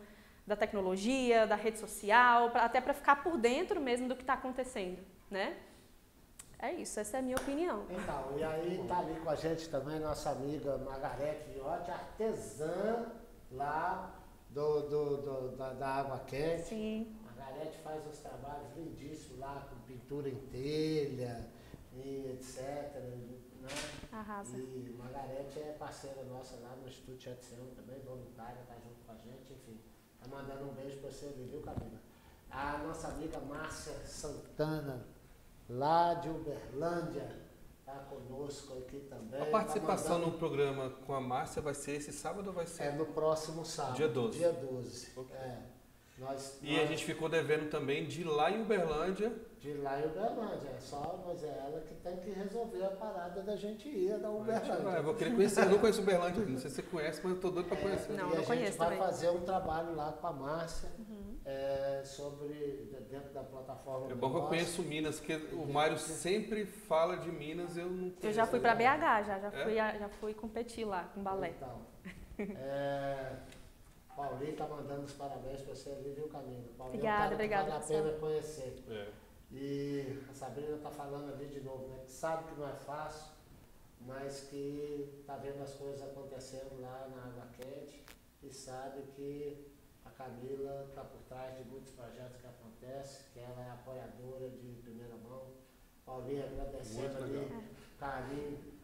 da tecnologia, da rede social, até para ficar por dentro mesmo do que está acontecendo, né? É isso, essa é a minha opinião. Então, e aí tá ali com a gente também nossa amiga Margarete Viotti, artesã lá da Água Quente. Sim. Margarete faz uns trabalhos lindíssimos lá, com pintura em telha e etc. Né? Arrasa. E Margarete é parceira nossa lá no Instituto Chetseon também, voluntária, tá junto com a gente, enfim. Tá mandando um beijo pra você ali, viu, Camila? A nossa amiga Márcia Santana, lá de Uberlândia, está conosco aqui também. A participação no programa com a Márcia vai ser esse sábado ou vai ser? É no próximo sábado. Dia 12. Dia 12. Okay. A gente ficou devendo também de ir lá em Uberlândia. De lá em Uberlândia. Mas é ela que tem que resolver a parada da gente ir da Uberlândia. Eu vou querer conhecer. Eu não conheço Uberlândia, não sei se você conhece, mas eu estou doido para conhecer. Não, e não a conheço gente vai também. fazer um trabalho lá com a Márcia dentro da plataforma. É bom que eu conheço Minas, porque o Mário sempre fala de Minas, eu não conheço. Eu já fui para BH, já fui competir lá com balé. Então, Paulinho está mandando os parabéns para você ali, viu, Camila? Paulinho Obrigada. Vale a pena conhecer. É. E a Sabrina está falando ali de novo, né? Que sabe que não é fácil, mas que está vendo as coisas acontecendo lá na Água Quente e sabe que a Camila está por trás de muitos projetos que acontecem, que ela é apoiadora de primeira mão. Paulinho agradecendo ali, carinho.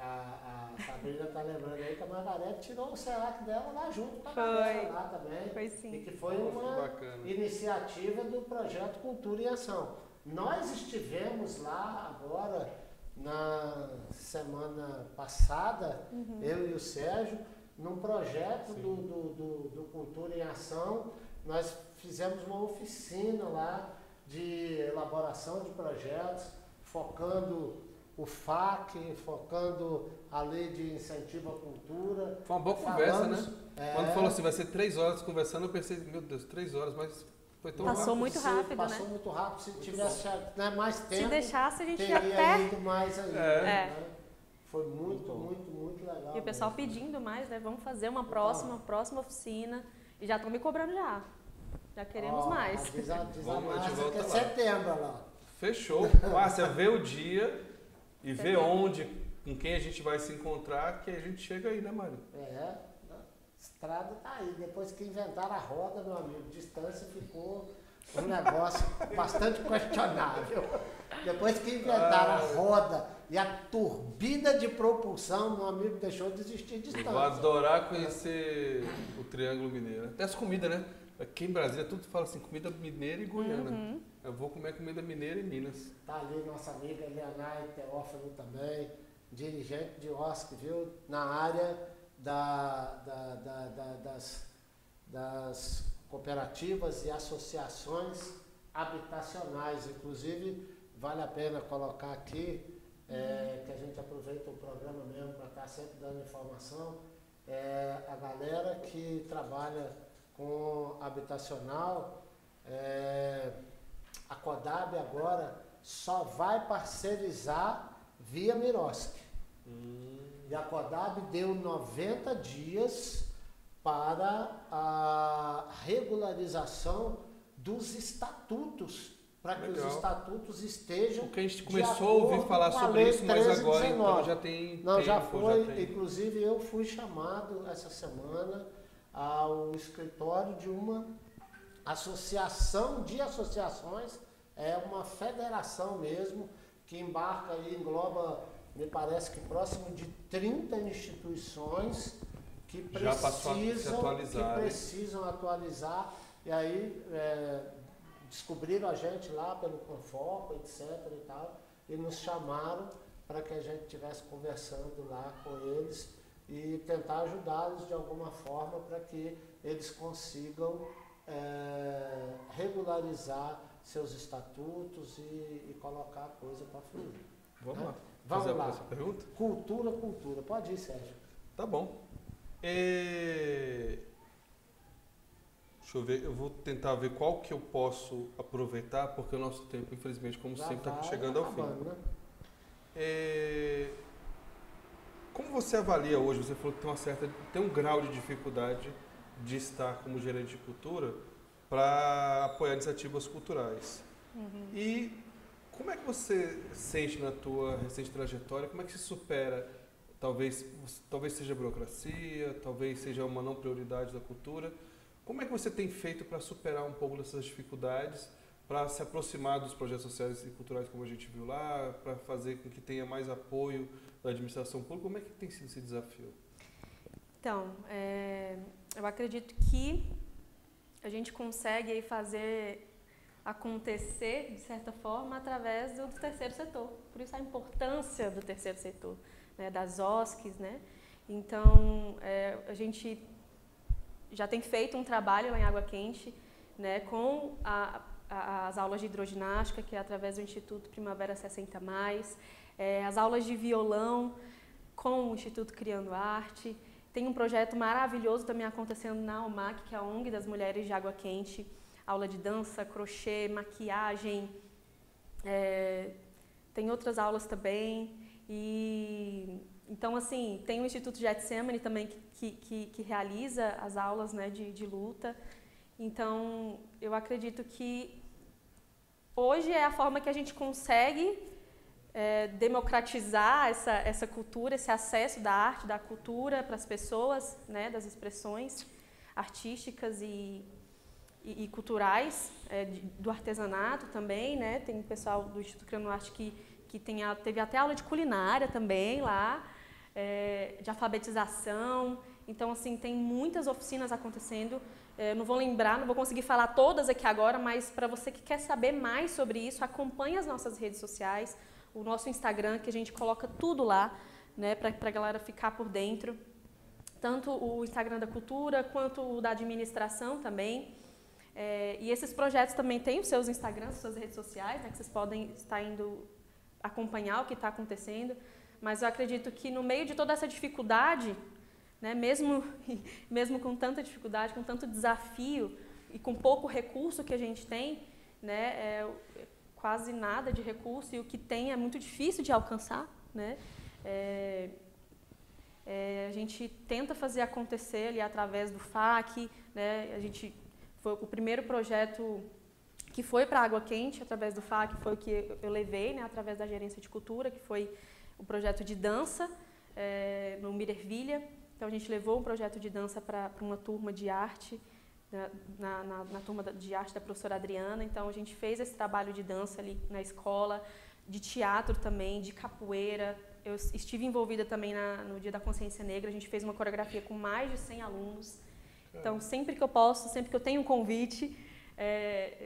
A Sabrina está lembrando aí que a Margarete tirou o CELAC dela lá junto com a galera lá também. Foi sim. E que foi uma iniciativa do projeto Cultura em Ação. Nós estivemos lá agora, na semana passada, eu e o Sérgio, num projeto do Cultura em Ação. Nós fizemos uma oficina lá de elaboração de projetos, focando o FAC, focando a lei de incentivo à cultura. Foi uma boa conversa, né? Quando falou assim, vai ser 3 horas conversando, eu pensei, meu Deus, 3 horas, mas foi tão rápido. Passou muito rápido, né? Passou muito rápido. Se tivesse mais tempo, se deixasse, a gente teria até ido mais ainda. Né? Foi muito legal. E o pessoal pedindo mais, né? Vamos fazer uma próxima oficina. E já estão me cobrando já. Já queremos mais. Diz a Márcia que é setembro lá. Fechou. Márcia, vê o dia e vê onde, com quem a gente vai se encontrar, que a gente chega aí, né, Mário? A estrada tá aí. Depois que inventaram a roda, meu amigo, distância ficou um negócio bastante questionável. Depois que inventaram a roda e a turbina de propulsão, meu amigo deixou de existir distância. Vou adorar conhecer o Triângulo Mineiro. Até as comidas, né? Aqui em Brasília tudo fala assim, comida mineira e goiana. Eu vou comer comida mineira em Minas. Tá ali nossa amiga Leonai Teófilo também, dirigente de OSC, viu? Na área das cooperativas e associações habitacionais. Inclusive, vale a pena colocar aqui, que a gente aproveita o programa mesmo para estar sempre dando informação, a galera que trabalha com habitacional, a Codab agora só vai parcerizar via Miroski. E a Codab deu 90 dias para a regularização dos estatutos, para que os estatutos estejam. Porque a gente começou a ouvir falar sobre isso, mas agora então já tem. Não, já foi. Inclusive eu fui chamado essa semana ao escritório de uma associação de associações, uma federação mesmo, que embarca e engloba, me parece que próximo de 30 instituições que precisam atualizar, e aí descobriram a gente lá pelo Confoco, etc. e tal, e nos chamaram para que a gente estivesse conversando lá com eles e tentar ajudá-los de alguma forma para que eles consigam regularizar seus estatutos e colocar a coisa para fluir. Vamos né? lá. Vamos Fazer lá. essa pergunta? Cultura. Pode ir, Sérgio. Tá bom. Deixa eu ver, eu vou tentar ver qual que eu posso aproveitar, porque o nosso tempo, infelizmente, como Já sempre, está vai chegando ao fim. acabando, né? Como você avalia hoje? Você falou que tem um grau de dificuldade de estar como gerente de cultura para apoiar iniciativas culturais. E como é que você sente na tua recente trajetória? Como é que se supera? Talvez seja burocracia, talvez seja uma não prioridade da cultura. Como é que você tem feito para superar um pouco dessas dificuldades, para se aproximar dos projetos sociais e culturais como a gente viu lá, para fazer com que tenha mais apoio da administração pública? Como é que tem sido esse desafio? Então, eu acredito que a gente consegue aí fazer acontecer, de certa forma, através do terceiro setor. Por isso a importância do terceiro setor, né, das OSCs, né? Então, a gente já tem feito um trabalho lá em Água Quente, né, com as aulas de hidroginástica, que é através do Instituto Primavera 60+, as aulas de violão com o Instituto Criando Arte. Tem um projeto maravilhoso também acontecendo na UMAC, que é a ONG das Mulheres de Água Quente, aula de dança, crochê, maquiagem, tem outras aulas também. Então, assim, tem o Instituto Getsemane também que realiza as aulas, né, de luta. Então, eu acredito que hoje é a forma que a gente consegue democratizar essa cultura, esse acesso da arte, da cultura para as pessoas, né, das expressões artísticas e culturais, do artesanato também, né? Tem o pessoal do Instituto Criando Arte que teve até aula de culinária também lá, de alfabetização. Então, assim, tem muitas oficinas acontecendo. Não vou lembrar, não vou conseguir falar todas aqui agora, mas para você que quer saber mais sobre isso, acompanhe as nossas redes sociais, o nosso Instagram, que a gente coloca tudo lá, né, para a galera ficar por dentro. Tanto o Instagram da cultura, quanto o da administração também. E esses projetos também têm os seus Instagrams, suas redes sociais, né, que vocês podem estar indo acompanhar o que está acontecendo. Mas eu acredito que no meio de toda essa dificuldade, né, mesmo com tanta dificuldade, com tanto desafio e com pouco recurso que a gente tem, né, quase nada de recurso, e o que tem é muito difícil de alcançar, né? A gente tenta fazer acontecer ali através do FAC, né? Foi o primeiro projeto que foi para Água Quente, através do FAC, foi o que eu levei, né, através da gerência de cultura, que foi o projeto de dança no Mirervilha. Então, a gente levou um projeto de dança para uma turma de arte, na turma de arte da professora Adriana. Então, a gente fez esse trabalho de dança ali na escola, de teatro também, de capoeira. Eu estive envolvida também no Dia da Consciência Negra. A gente fez uma coreografia com mais de 100 alunos. Então, sempre que eu posso, sempre que eu tenho um convite,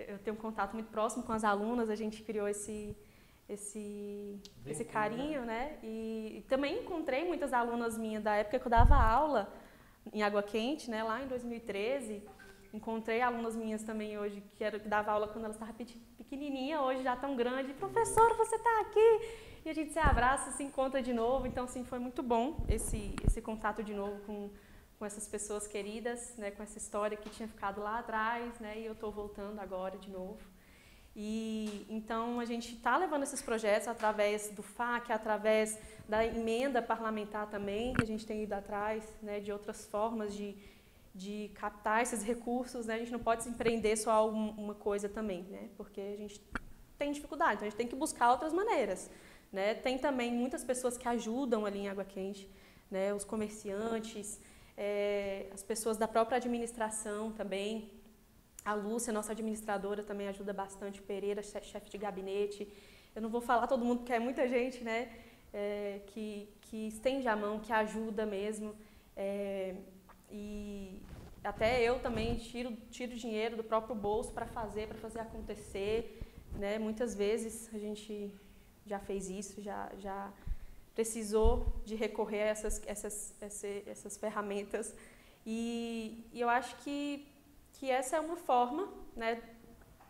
eu tenho um contato muito próximo com as alunas, a gente criou esse carinho, né? E também encontrei muitas alunas minhas da época que eu dava aula em Água Quente, né? Lá em 2013. Encontrei alunas minhas também hoje que dava aula quando elas estavam pequenininha, hoje já tão grande. Professora, você está aqui? E a gente se abraça, se encontra de novo. Então, assim, foi muito bom esse contato de novo com essas pessoas queridas, né? Com essa história que tinha ficado lá atrás, né? E eu estou voltando agora de novo. E então a gente está levando esses projetos através do FAC, através da emenda parlamentar também, que a gente tem ido atrás, né, de outras formas de captar esses recursos, né? A gente não pode se empreender só a uma coisa também, né? Porque a gente tem dificuldade, então a gente tem que buscar outras maneiras, né? Tem também muitas pessoas que ajudam ali em Água Quente, né? Os comerciantes, as pessoas da própria administração também. A Lúcia, nossa administradora, também ajuda bastante. O Pereira, chefe de gabinete. Eu não vou falar todo mundo, porque é muita gente, né, que estende a mão, que ajuda mesmo. E até eu também tiro dinheiro do próprio bolso para fazer acontecer, né? Muitas vezes a gente já fez isso, já precisou de recorrer a essas ferramentas. E eu acho que essa é uma forma, né,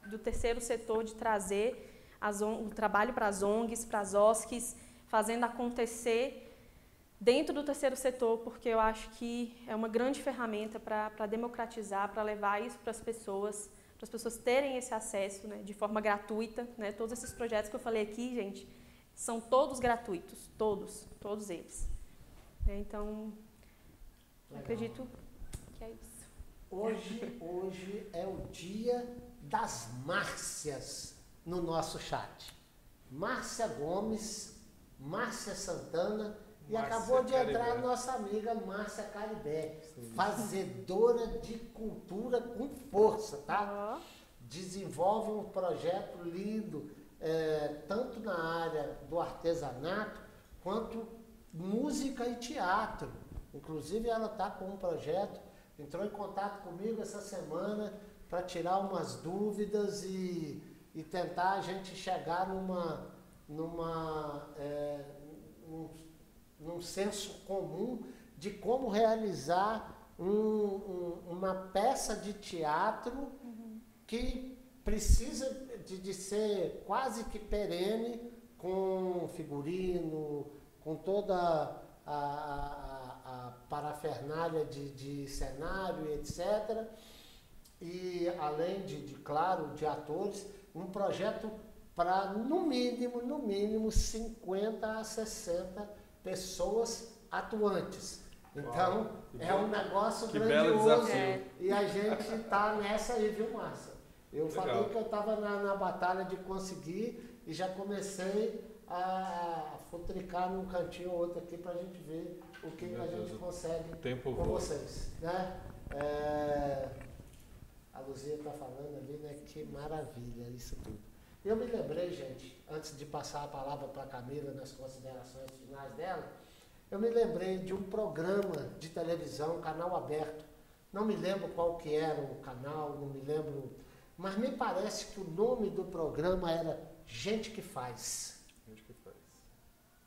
do terceiro setor de trazer o trabalho para as ONGs, para as OSCs, fazendo acontecer dentro do terceiro setor, porque eu acho que é uma grande ferramenta para democratizar, para levar isso para as pessoas terem esse acesso, né, de forma gratuita, né? Todos esses projetos que eu falei aqui, gente, são todos gratuitos, todos eles. Então, acredito que é isso. Hoje é o dia das Márcias no nosso chat. Márcia Gomes, Márcia Santana e Márcia acabou de Caribé. entrar a nossa amiga Márcia Caribé, fazedora de cultura com força, tá? Desenvolve um projeto lindo, tanto na área do artesanato, quanto música e teatro. Inclusive ela está com um projeto, entrou em contato comigo essa semana para tirar umas dúvidas e tentar a gente chegar num senso comum de como realizar uma peça de teatro que precisa de ser quase que perene, com figurino, com toda a parafernália de cenário, etc. E além claro, de atores, um projeto para, no mínimo, 50 a 60 pessoas atuantes. Então, é um negócio grandioso. E a gente está nessa aí, viu, Márcia? Eu falei que eu estava na batalha de conseguir e já comecei a futricar num cantinho ou outro aqui para a gente ver o que a gente consegue com vocês. Né? A Luzia está falando ali, né? Que maravilha isso tudo. Eu me lembrei, gente, antes de passar a palavra para a Camila nas considerações finais dela, eu me lembrei de um programa de televisão, canal aberto. Não me lembro qual que era o canal, não me lembro, mas me parece que o nome do programa era Gente que Faz. Gente que Faz.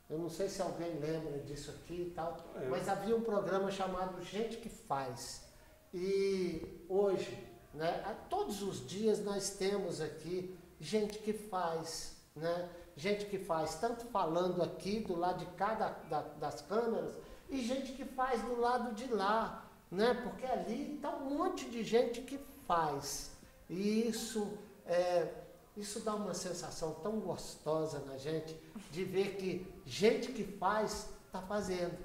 Eu não sei se alguém lembra disso aqui e tal, mas havia um programa chamado Gente que Faz. E hoje, né, todos os dias nós temos aqui gente que faz, né? Gente que faz, tanto falando aqui do lado de cá das câmeras, e gente que faz do lado de lá, né? Porque ali está um monte de gente que faz. E isso dá uma sensação tão gostosa na gente, de ver que gente que faz, está fazendo.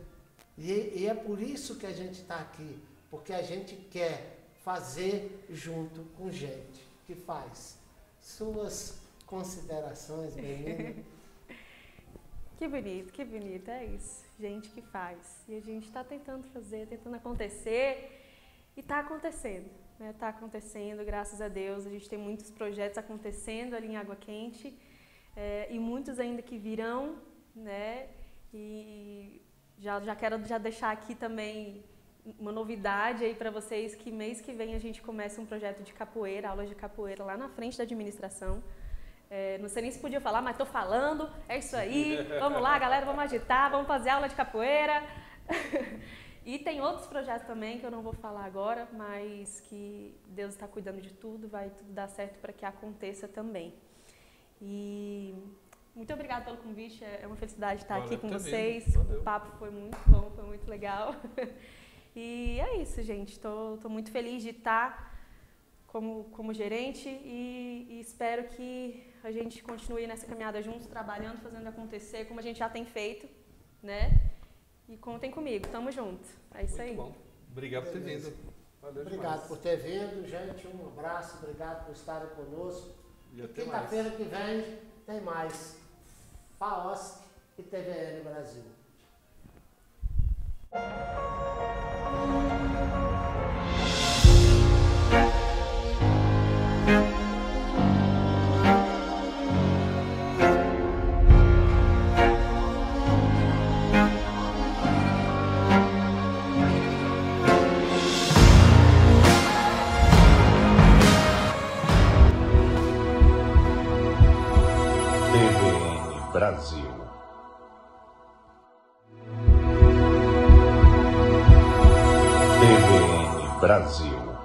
E é por isso que a gente está aqui, porque a gente quer fazer junto com gente que faz. Suas considerações, menina? Que bonito, é isso. Gente que faz. E a gente está tentando fazer, tentando acontecer, e está acontecendo. Né? Está acontecendo, graças a Deus. A gente tem muitos projetos acontecendo ali em Água Quente, e muitos ainda que virão, né? E já quero deixar aqui também uma novidade aí para vocês, que mês que vem a gente começa um projeto de capoeira, aulas de capoeira lá na frente da administração. Não sei nem se podia falar, mas estou falando, é isso aí, vamos lá galera, vamos agitar, vamos fazer aula de capoeira. E tem outros projetos também que eu não vou falar agora, mas que Deus está cuidando de tudo, vai tudo dar certo para que aconteça também. E muito obrigada pelo convite, é uma felicidade estar aqui com vocês, o papo foi muito bom, foi muito legal. E é isso, gente. Estou muito feliz de estar como gerente e espero que a gente continue nessa caminhada juntos, trabalhando, fazendo acontecer, como a gente já tem feito, né? E contem comigo, tamo junto. É isso aí. Muito bom. Obrigado por ter vindo. Valeu Obrigado demais. por ter vindo, gente. Um abraço, obrigado por estarem conosco. E até mais. Quinta-feira que vem tem mais FAOSC e TVN Brasil. TVN Brasil. TVN Brasil.